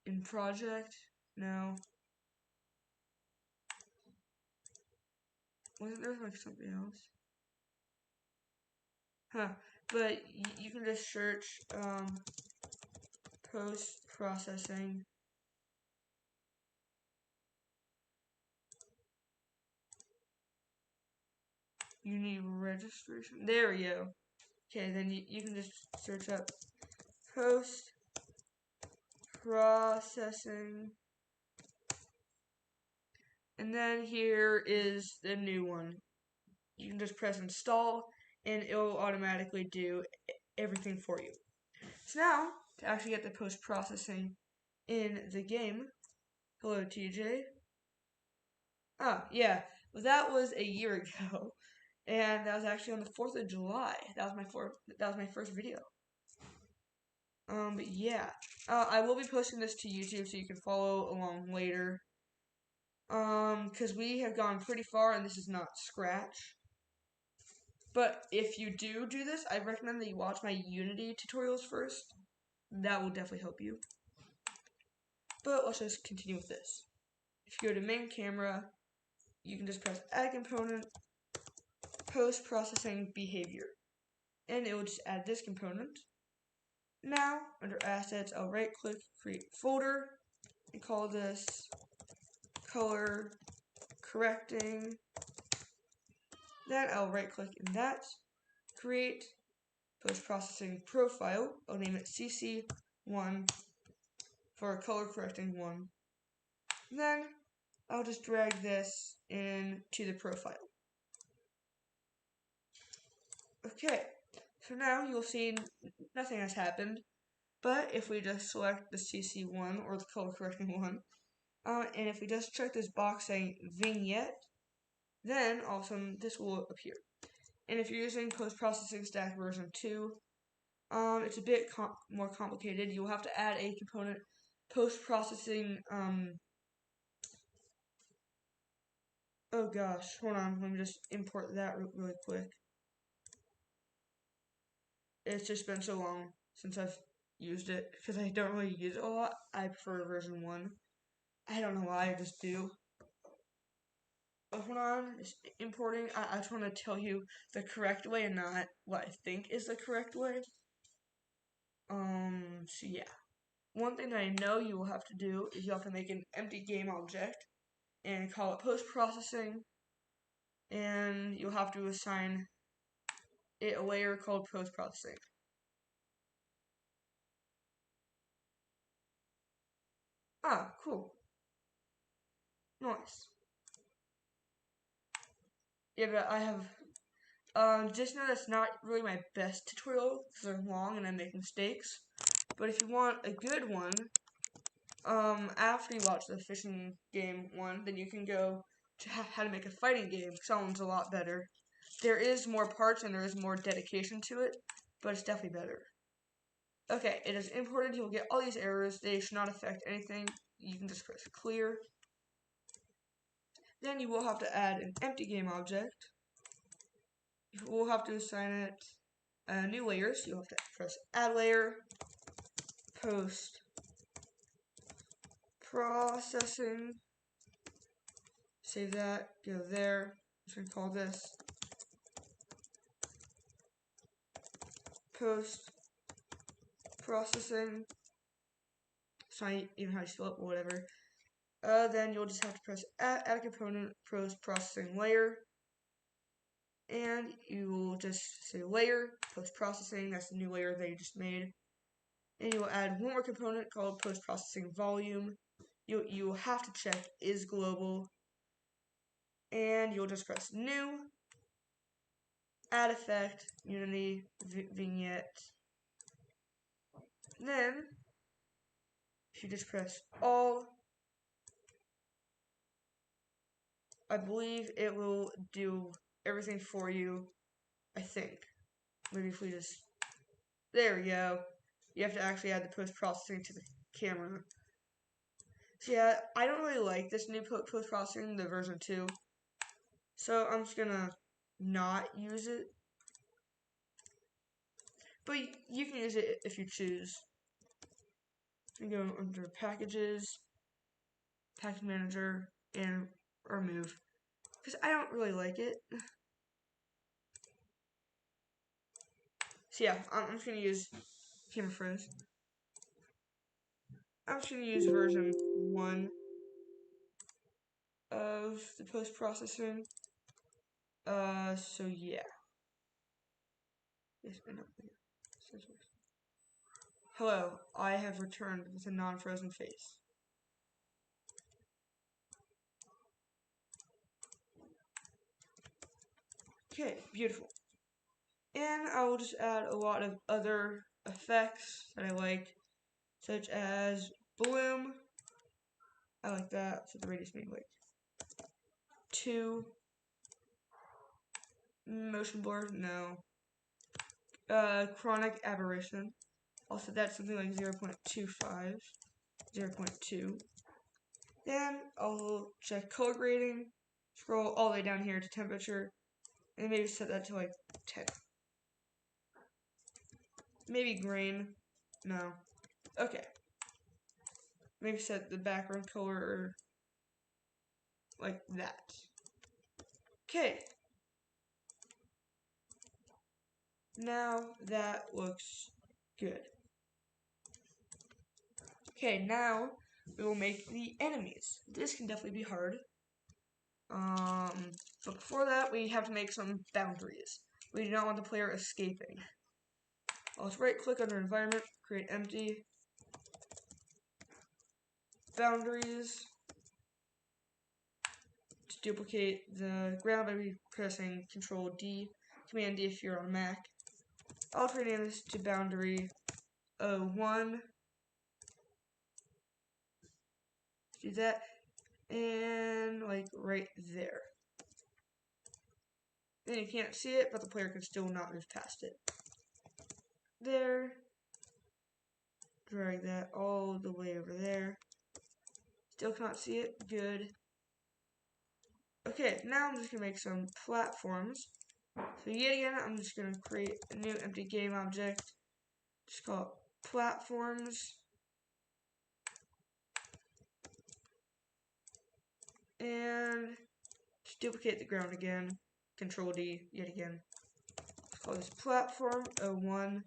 In Project, no. Wasn't there like something else? Huh, but you can just search post-processing. You need registration. There we go. Okay, then you can just search up post-processing. And then here is the new one. You can just press install and it will automatically do everything for you. So now, to actually get the post-processing in the game, hello TJ. Oh, yeah, well, that was a year ago, and that was actually on the 4th of July. That was my first video. But yeah, I will be posting this to YouTube so you can follow along later. Because we have gone pretty far and this is not Scratch. But if you do this, I recommend that you watch my Unity tutorials first. That will definitely help you. But let's just continue with this. If you go to main camera, you can just press add component, post-processing behavior. And it will just add this component. Now, under assets, I'll right click, create folder, and call this color correcting. Then I'll right click in that, create post-processing profile. I'll name it CC1 for color correcting 1. Then I'll just drag this into the profile. Okay, so now you'll see nothing has happened, but if we just select the CC1 or the color correcting 1, and if we just check this box saying vignette, then all of a sudden this will appear. And if you're using post-processing stack version 2, it's a bit more complicated. You'll have to add a component post-processing, oh gosh, hold on, let me just import that really quick. It's just been so long since I've used it, because I don't really use it a lot. I prefer version 1. I don't know why, I just do. But hold on, it's importing. I just want to tell you the correct way and not what I think is the correct way. So yeah. One thing that I know you will have to do is you have to make an empty game object and call it post-processing, and you'll have to assign it a layer called post-processing. Ah, cool. Nice. Yeah, but I have, just know that's not really my best tutorial because they're long and I make mistakes. But if you want a good one, after you watch the fishing game one, then you can go to how to make a fighting game. That one's a lot better. There is more parts and there is more dedication to it, but it's definitely better. Okay, it is imported. You will get all these errors. They should not affect anything. You can just press clear. Then you will have to add an empty game object. You will have to assign it a new layer, so you'll have to press add layer, post processing, save that, go there. I'm just going to call this post processing. It's not even how you spell it, but whatever. Then you'll just have to press add a component post processing layer. And you will just say layer, post processing, that's the new layer that you just made. And you will add one more component called post processing volume. You will have to check is global. And you'll just press new, add effect, Unity, vignette. Then, if you just press all, I believe it will do everything for you, I think. Maybe if we just, there we go. You have to actually add the post-processing to the camera. So yeah, I don't really like this new post-processing, the version 2. So I'm just gonna not use it. But you can use it if you choose. You can go under packages, package manager, and remove. Because I don't really like it. So yeah, I'm just gonna use camera froze. I'm just gonna use version 1 of the post-processing. So yeah. Yes, no. Hello, I have returned with a non-frozen face. Okay, beautiful. And I will just add a lot of other effects that I like, such as bloom. I like that, so the radius being like 2. Motion blur, no. Chronic aberration. Also, that's something like 0.25, 0.2. Then I'll check color grading, scroll all the way down here to temperature, and maybe set that to like 10. Maybe green, no. Okay. Maybe set the background color like that. Okay. Now that looks good. Okay, now we will make the enemies. This can definitely be hard. But before that, we have to make some boundaries. We do not want the player escaping. Let's right click under environment, create empty boundaries. To duplicate the ground by pressing Control D, Command D if you're on Mac. I'll rename this to boundary 01. Do that, and like right there. Then you can't see it, but the player can still not move past it. There. Drag that all the way over there. Still cannot see it. Good. Okay, now I'm just going to make some platforms. So yet again, I'm just going to create a new empty game object. Just call it platforms. And just duplicate the ground again. Control D yet again. Let's call this platform 01.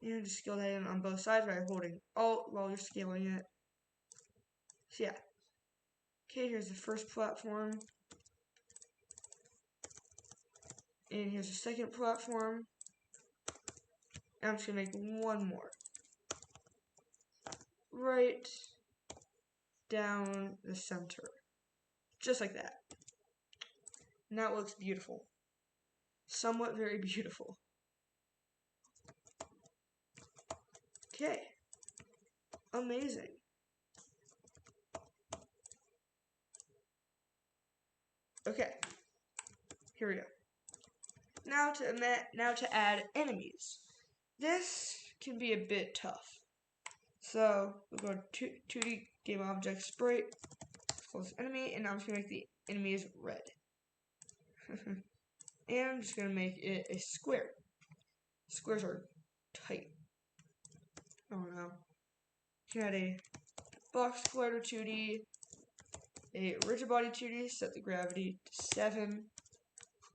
And just scale that in on both sides by holding Alt while you're scaling it. So yeah. Okay, here's the first platform. And here's the second platform. And I'm just going to make one more. right down the center. Just like that. Now it looks beautiful. Somewhat very beautiful. Okay. Amazing. Okay. Here we go. Now to add enemies. This can be a bit tough. So we'll go to 2D game object sprite, close enemy, and now I'm just gonna make the enemies red. And I'm just gonna make it a square. Squares are tight. Oh no. You can add a box collider 2D, a rigid body 2D, set the gravity to 7,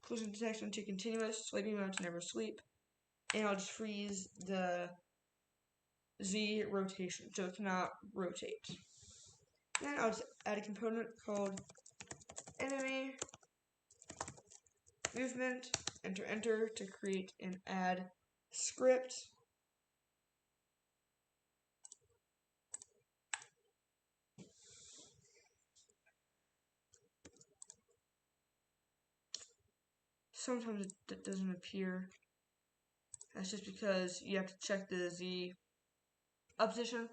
collision detection to continuous, sleeping mode to never sleep, and I'll just freeze the Z rotation, so it cannot rotate. Then I'll just add a component called enemy movement, enter to create and add script. Sometimes it doesn't appear. That's just because you have to check the Z position.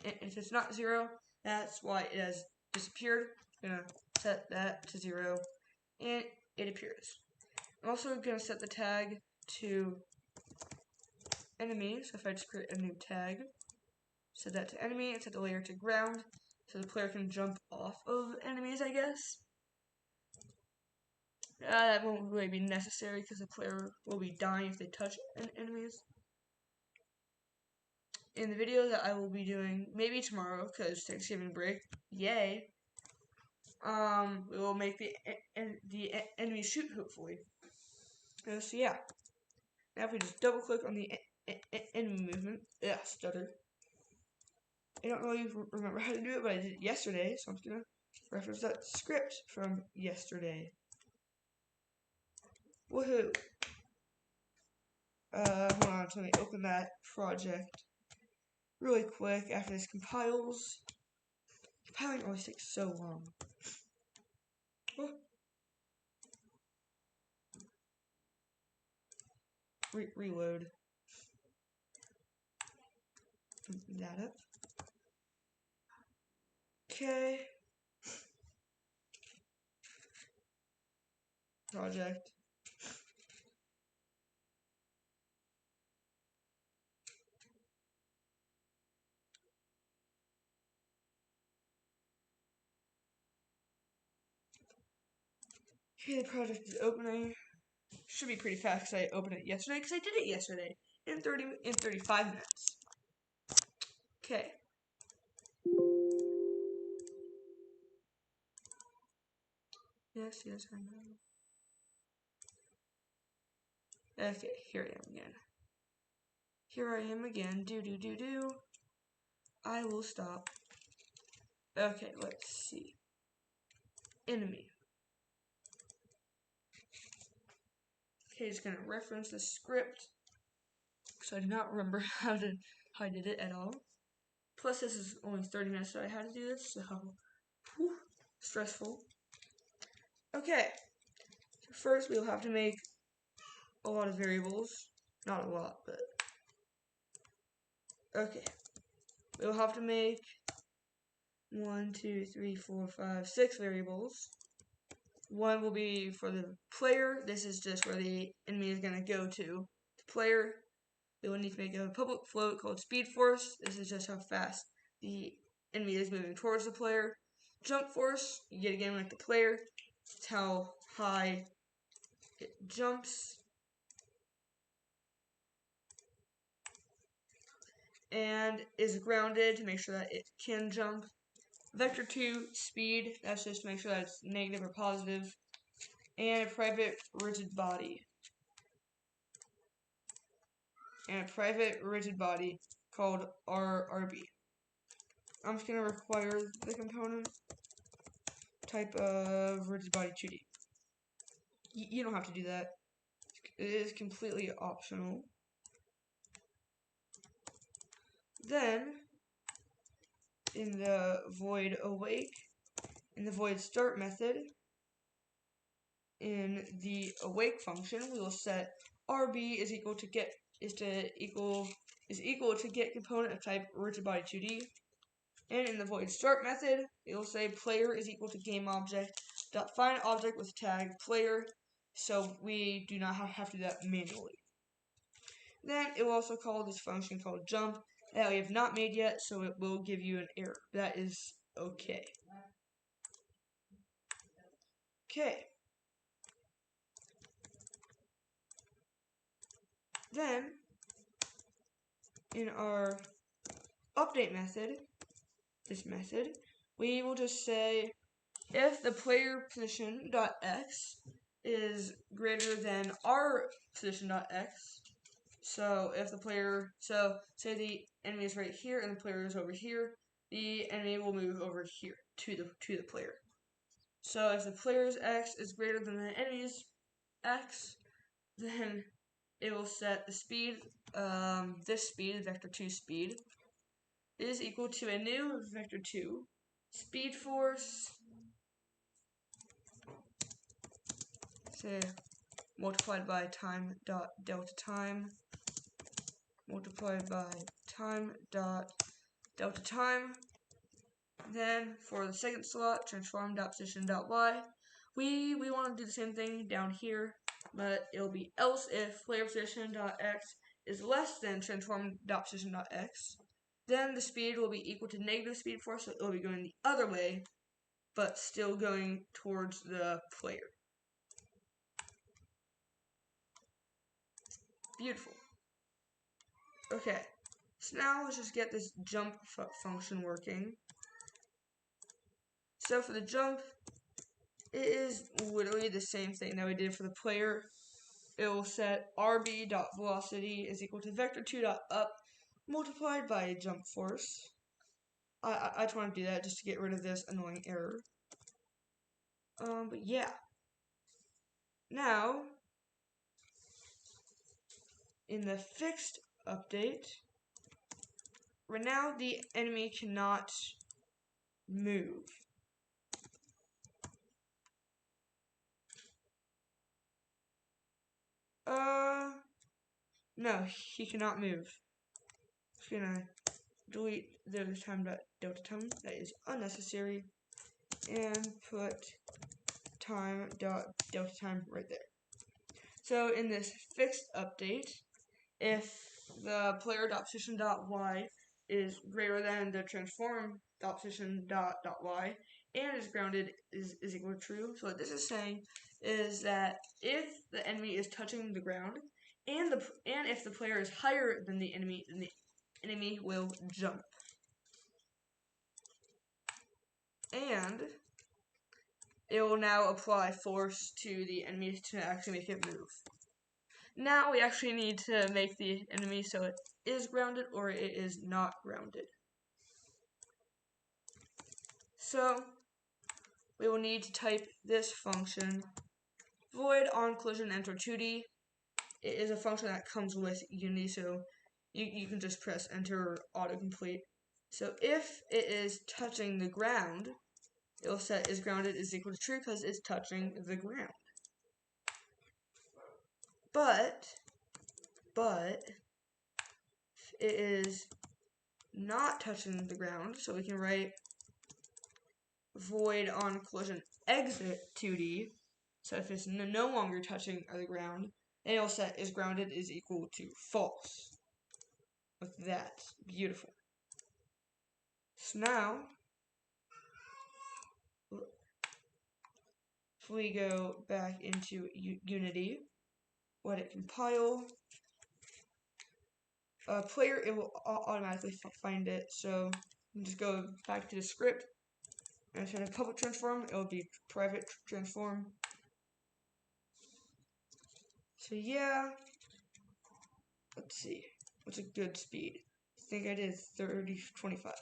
And if it's not 0, that's why it has disappeared. I'm gonna set that to 0, and it appears. I'm also gonna set the tag to enemy. So if I just create a new tag, set that to enemy and set the layer to ground, so the player can jump off of enemies, I guess. That won't really be necessary because the player will be dying if they touch enemies. In the video that I will be doing, maybe tomorrow, because Thanksgiving break, yay, we will make the enemy shoot, hopefully. So yeah, now if we just double click on the enemy movement, stutter. I don't really remember how to do it, but I did it yesterday, so I'm just gonna reference that script from yesterday. Woohoo! Hold on, let me open that project really quick after this compiles. Compiling always takes so long. Oh. Reload. That up. Okay. Project. Okay, the project is opening. Should be pretty fast because I opened it yesterday, because I did it yesterday in 35 minutes. Okay. Yes, I know. Okay, here I am again. Here I am again. Do. I will stop. Okay, let's see. Enemy. Okay, just gonna reference the script because I do not remember how I did it at all. Plus, this is only 30 minutes that I had to do this, so whew, stressful. Okay, so first we'll have to make a lot of variables. Not a lot, but okay. We'll have to make 1, 2, 3, 4, 5, 6 variables. One will be for the player. This is just where the enemy is gonna go to. The player. We will need to make a public float called speed force. This is just how fast the enemy is moving towards the player. Jump force, yet again like the player, it's how high it jumps. And is grounded to make sure that it can jump. Vector 2, speed, that's just to make sure that it's negative or positive. And a private rigid body. And a private rigid body called RB. I'm just going to require the component type of rigid body 2D. You don't have to do that. It is completely optional. Then in the void awake, in the void start method, in the awake function, we will set RB is equal to get component of type rigid body 2D. And in the void start method, it will say player is equal to game object dot find object with tag player, so we do not have to do that manually. Then it will also call this function called jump that we have not made yet, so it will give you an error. That is okay. Okay. Then in our update method, this method, we will just say if the player position dot x is greater than our position dot x. So if the player, say the enemy is right here and the player is over here, the enemy will move over here to the player. So if the player's x is greater than the enemy's x, then it will set the speed, this speed, vector2 speed, is equal to a new vector2 speed force, say multiplied by time dot delta time, multiplied by time dot delta time. Then for the second slot, transform dot position dot y, we want to do the same thing down here, but it'll be else if player position dot x is less than transform dot position dot x, then the speed will be equal to negative speed force, so it'll be going the other way, but still going towards the player. Beautiful. Okay, so now let's just get this jump function working. So for the jump, it is literally the same thing that we did for the player. It will set rb.velocity is equal to vector2.up multiplied by a jump force. I just want to do that just to get rid of this annoying error. But yeah. Now, in the fixed update, right now the enemy cannot move. No, he cannot move. Just gonna delete the time.delta time, that is unnecessary, and put time.delta time right there. So in this fixed update, if the player.position.y is greater than the transform.position.y and is grounded is equal to true. So what this is saying is that if the enemy is touching the ground and if the player is higher than the enemy, then the enemy will jump. And it will now apply force to the enemy to actually make it move. Now we actually need to make the enemy so it is grounded or it is not grounded. So we will need to type this function, void on collision enter 2D. It is a function that comes with Unity, so you can just press enter or autocomplete. So if it is touching the ground, it will set is grounded is equal to true because it's touching the ground. But it is not touching the ground, so we can write void on collision exit 2D. So if it's no longer touching the ground, then it'll set is grounded is equal to false. With that, beautiful. So now, if we go back into Unity, let it compile. Player, it will automatically find it. So you just go back to the script. And instead of public transform, it will be private transform. So yeah, let's see. What's a good speed? I think I did 25.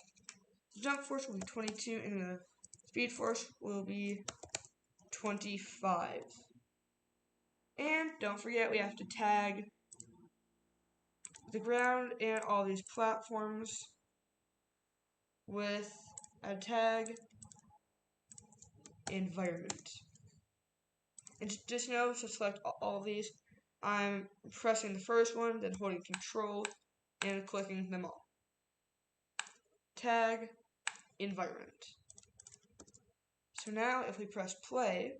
The jump force will be 22, and the speed force will be 25. And don't forget, we have to tag the ground and all these platforms with add tag, environment. And just know to select all of these. I'm pressing the first one, then holding Control and clicking them all. Tag, environment. So now if we press play,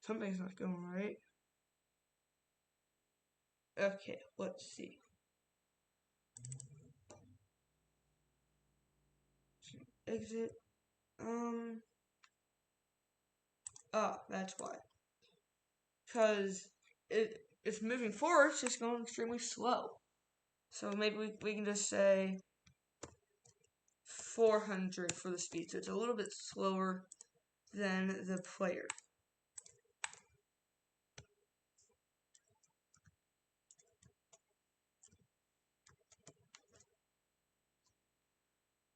something's not going right. Okay, let's see. Exit. That's why. Because it's moving forward, it's just going extremely slow. So maybe we can just say 400 for the speed. So it's a little bit slower than the player.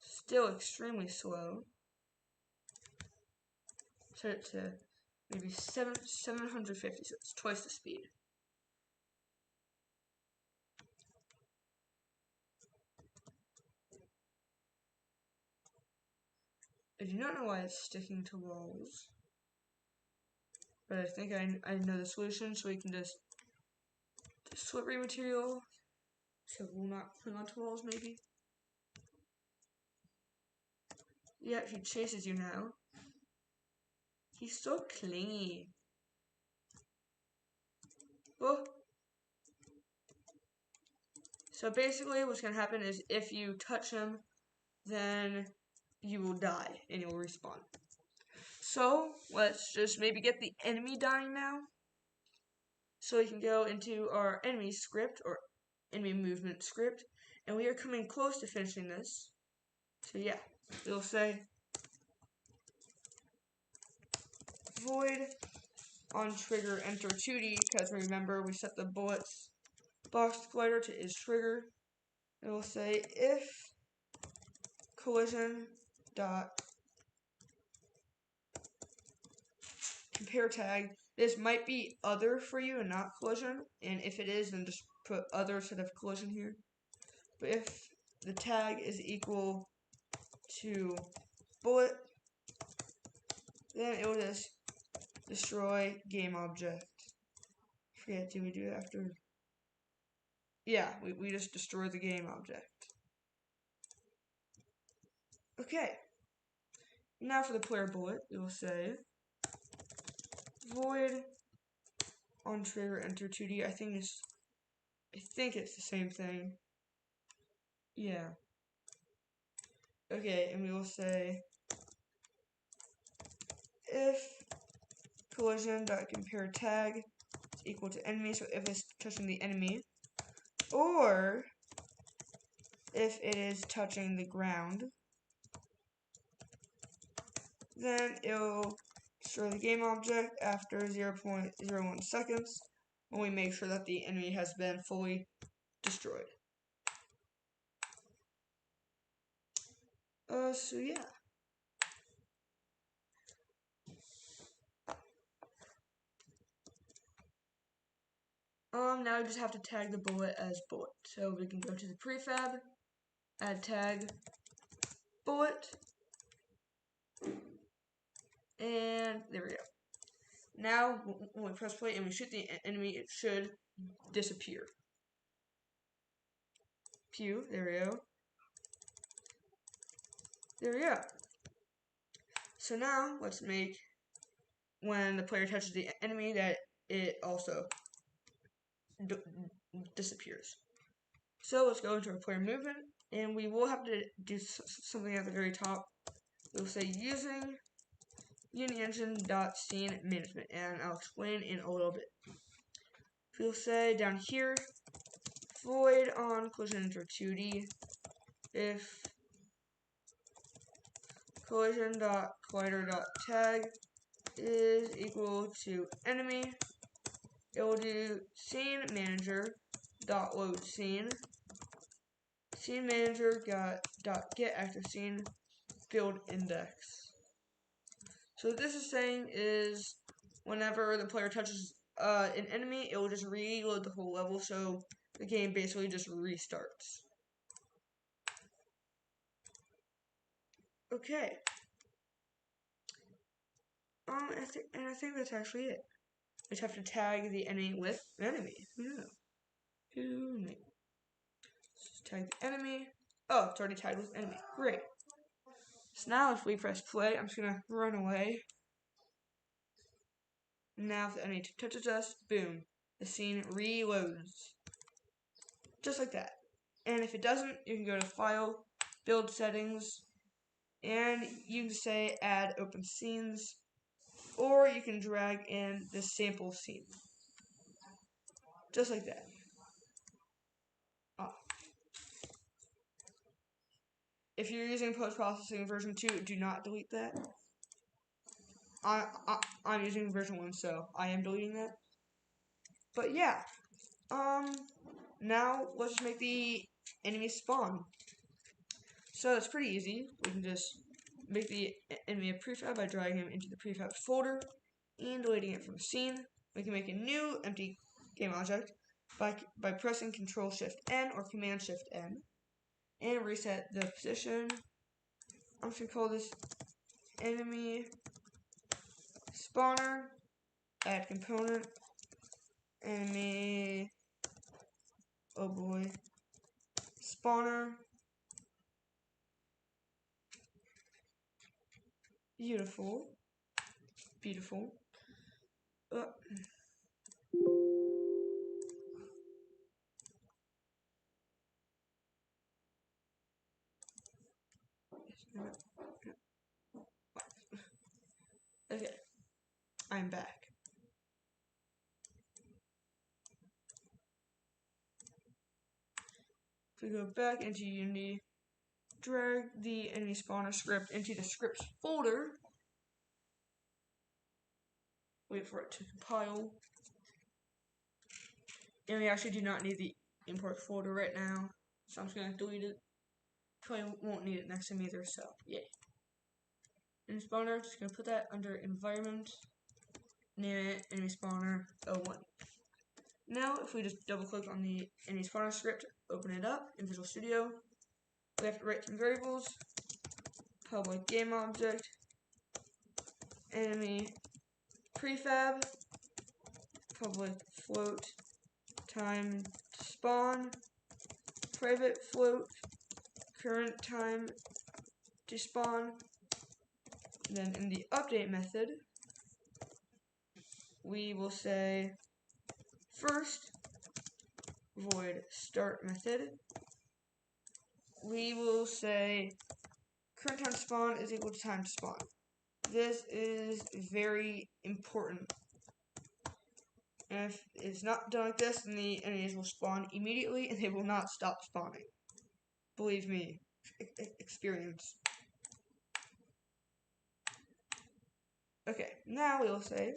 Still extremely slow. Set it to maybe 750, so it's twice the speed. I do not know why it's sticking to walls, but I think I know the solution, so we can just slippery material, so it will not cling onto walls maybe. Yeah, he chases you now. He's so clingy. Oh. So basically what's going to happen is if you touch him, then you will die and you'll respawn. So let's just maybe get the enemy dying now. So we can go into our enemy script or enemy movement script, and we are coming close to finishing this. So yeah, we'll say void on trigger enter 2D, because remember we set the bullets box glider to is trigger. And we'll say if collision dot compare tag. This might be other for you and not collision, and if it is, then just put other instead of collision here. But if the tag is equal to bullet, then it will just destroy game object. Forget, did we do it after? Yeah, we just destroy the game object. Okay. Now for the player bullet, we will say void on trigger enter 2D. I think it's the same thing. Yeah. Okay, and we will say if collision.compare tag is equal to enemy, so if it's touching the enemy, or if it is touching the ground, then it'll destroy the game object after 0.01 seconds when we make sure that the enemy has been fully destroyed. So yeah. Now we just have to tag the bullet as bullet. So we can go to the prefab, add tag, bullet, and there we go. Now, when we press play and we shoot the enemy, it should disappear. Pew, there we go. There we go. So now, let's make, when the player touches the enemy, that it also disappears. So let's go into our player movement, and we will have to do something at the very top. We'll say using UniEngine.scene management, and I'll explain in a little bit. We'll say down here, void on collision enter 2D if collision.collider.tag is equal to enemy. It will do scene manager dot load scene manager dot get active scene build index. So what this is saying is whenever the player touches an enemy, it will just reload the whole level, so the game basically just restarts. Okay. I think that's actually it. We just have to tag the enemy with an enemy. Who knew? Just tag the enemy. Oh, it's already tagged with enemy. Great. So now if we press play, I'm just gonna run away. Now if the enemy touches us, boom, the scene reloads. Just like that. And if it doesn't, you can go to File, Build Settings, and you can say Add Open Scenes, or you can drag in the sample scene. Just like that. If you're using post-processing version 2, do not delete that. I'm using version 1, so I am deleting that. But yeah, now let's just make the enemy spawn. So it's pretty easy. We can just make the enemy a prefab by dragging him into the prefab folder and deleting it from the scene. We can make a new empty game object by pressing Control-Shift-N or Command-Shift-N and reset the position. I'm just gonna call this enemy spawner, add component, enemy, oh boy, spawner, beautiful, beautiful. Okay, I'm back. If we go back into Unity, drag the enemy spawner script into the scripts folder. Wait for it to compile. And we actually do not need the import folder right now, so I'm just gonna delete it. Probably won't need it next time either, so yay. Enemy spawner, just gonna put that under environment, name it enemy spawner 01. Now, if we just double click on the enemy spawner script, open it up in Visual Studio, we have to write some variables, public game object, enemy prefab, public float, time to spawn, private float, current time to spawn. Then in the update method, we will say first void start method. We will say current time to spawn is equal to time to spawn. This is very important. And if it's not done like this, then the enemies will spawn immediately and they will not stop spawning. Believe me, experience. Okay, now we will say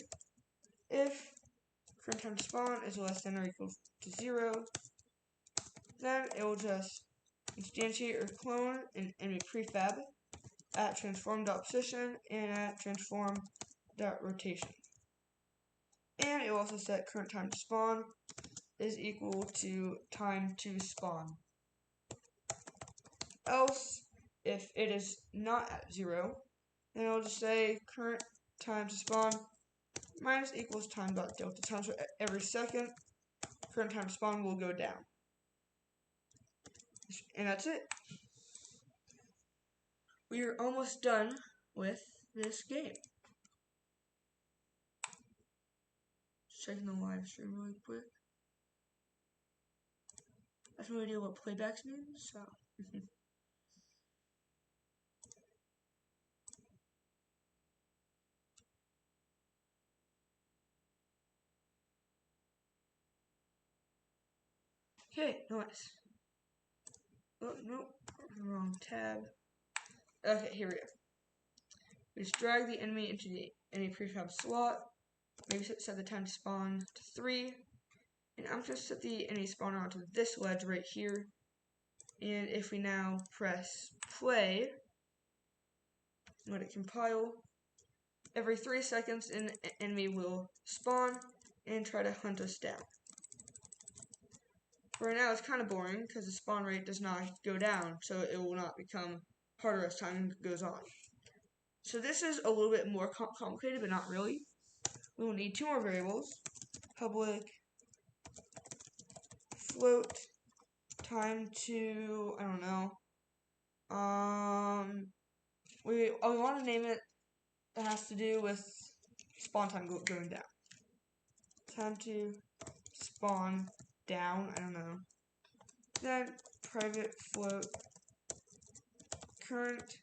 if current time to spawn is less than or equal to 0, then it will just instantiate or clone an enemy prefab at transform.position and at transform.rotation. And it will also set current time to spawn is equal to time to spawn. Else, if it is not at 0, then it'll just say current time to spawn minus equals time.delta times for every second. Current time to spawn will go down. And that's it. We are almost done with this game. Checking the live stream really quick. I have no idea what playbacks mean, so. Okay, nice. Oh, nope, wrong tab. Okay, here we go. We just drag the enemy into the enemy prefab slot. Maybe set the time to spawn to 3. And I'm just set the enemy spawner onto this ledge right here. And if we now press play, let it compile. Every 3 seconds, an enemy will spawn and try to hunt us down. Right now, it's kind of boring because the spawn rate does not go down, so it will not become harder as time goes on. So this is a little bit more complicated, but not really. We will need 2 more variables. Public float time to, I don't know. We want to name it that has to do with spawn time going down. Time to spawn down, I don't know. Then private float current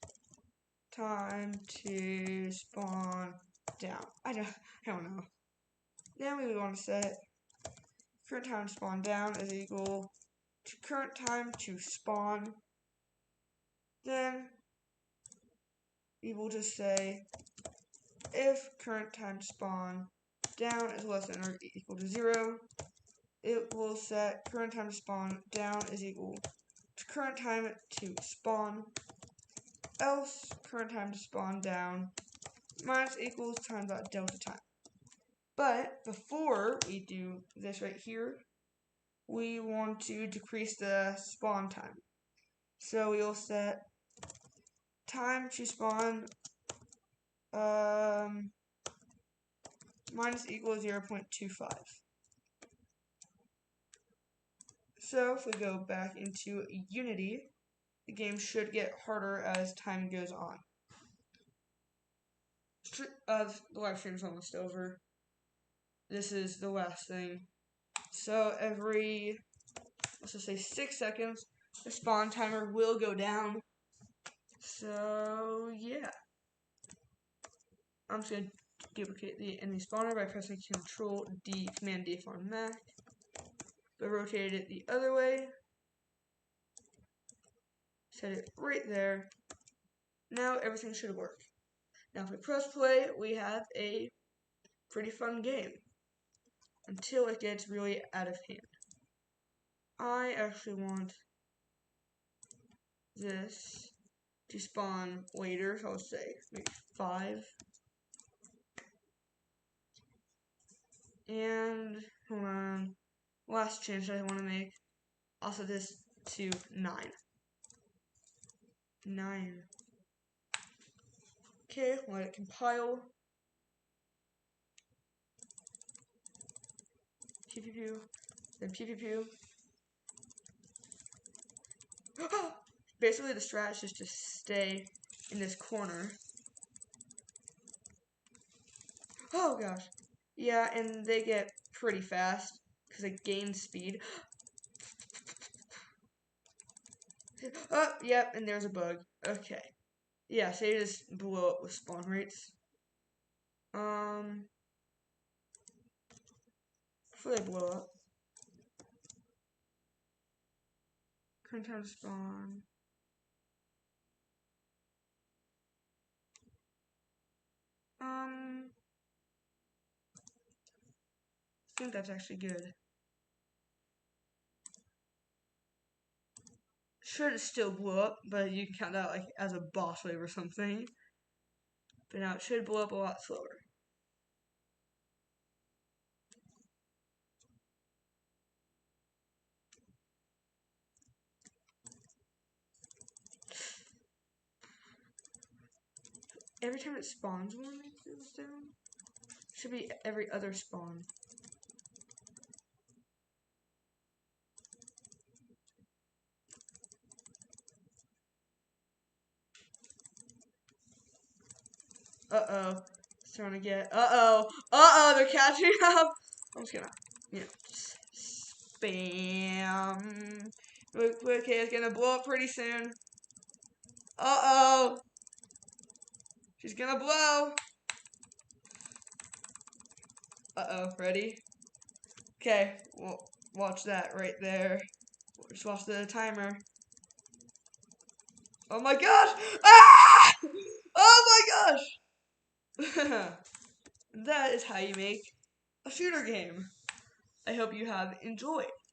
time to spawn down. I don't know. Then we want to set current time to spawn down is equal to current time to spawn. Then we will just say if current time to spawn down is less than or equal to 0, it will set current time to spawn down is equal to current time to spawn, else current time to spawn down minus equals time.delta time. But before we do this right here, we want to decrease the spawn time. So we'll set time to spawn minus equals 0.25. So if we go back into Unity, the game should get harder as time goes on. The live stream is almost over. This is the last thing. So every, let's just say 6 seconds, the spawn timer will go down. So yeah. I'm just going to duplicate the enemy spawner by pressing Control-D, Command-D on Mac. But rotate it the other way. Set it right there. Now everything should work. Now if we press play, we have a pretty fun game. Until it gets really out of hand. I actually want this to spawn later, so I'll say maybe 5. And, hold on, last change that I want to make, I'll set this to 9. 9. Okay, let it compile. Pew pew pew. Then pew pew pew. Basically, the strat is just to stay in this corner. Oh gosh. Yeah, and they get pretty fast because it gains speed. Oh, yep, and there's a bug. Okay. Yeah, so you just blow up with spawn rates. Before they blow up. Current time to spawn. I think that's actually good. Should still blow up, but you can count that like as a boss wave or something. But now it should blow up a lot slower. Every time it spawns one, it goes down. Should be every other spawn. Uh-oh. It's trying to get... Uh-oh, they're catching up. I'm just gonna, spam. Okay, it's gonna blow up pretty soon. Uh-oh. She's gonna blow. Uh-oh, ready? Okay, well, watch that right there. Just watch the timer. Oh my gosh! Ah! Oh my gosh! That is how you make a shooter game. I hope you have enjoyed.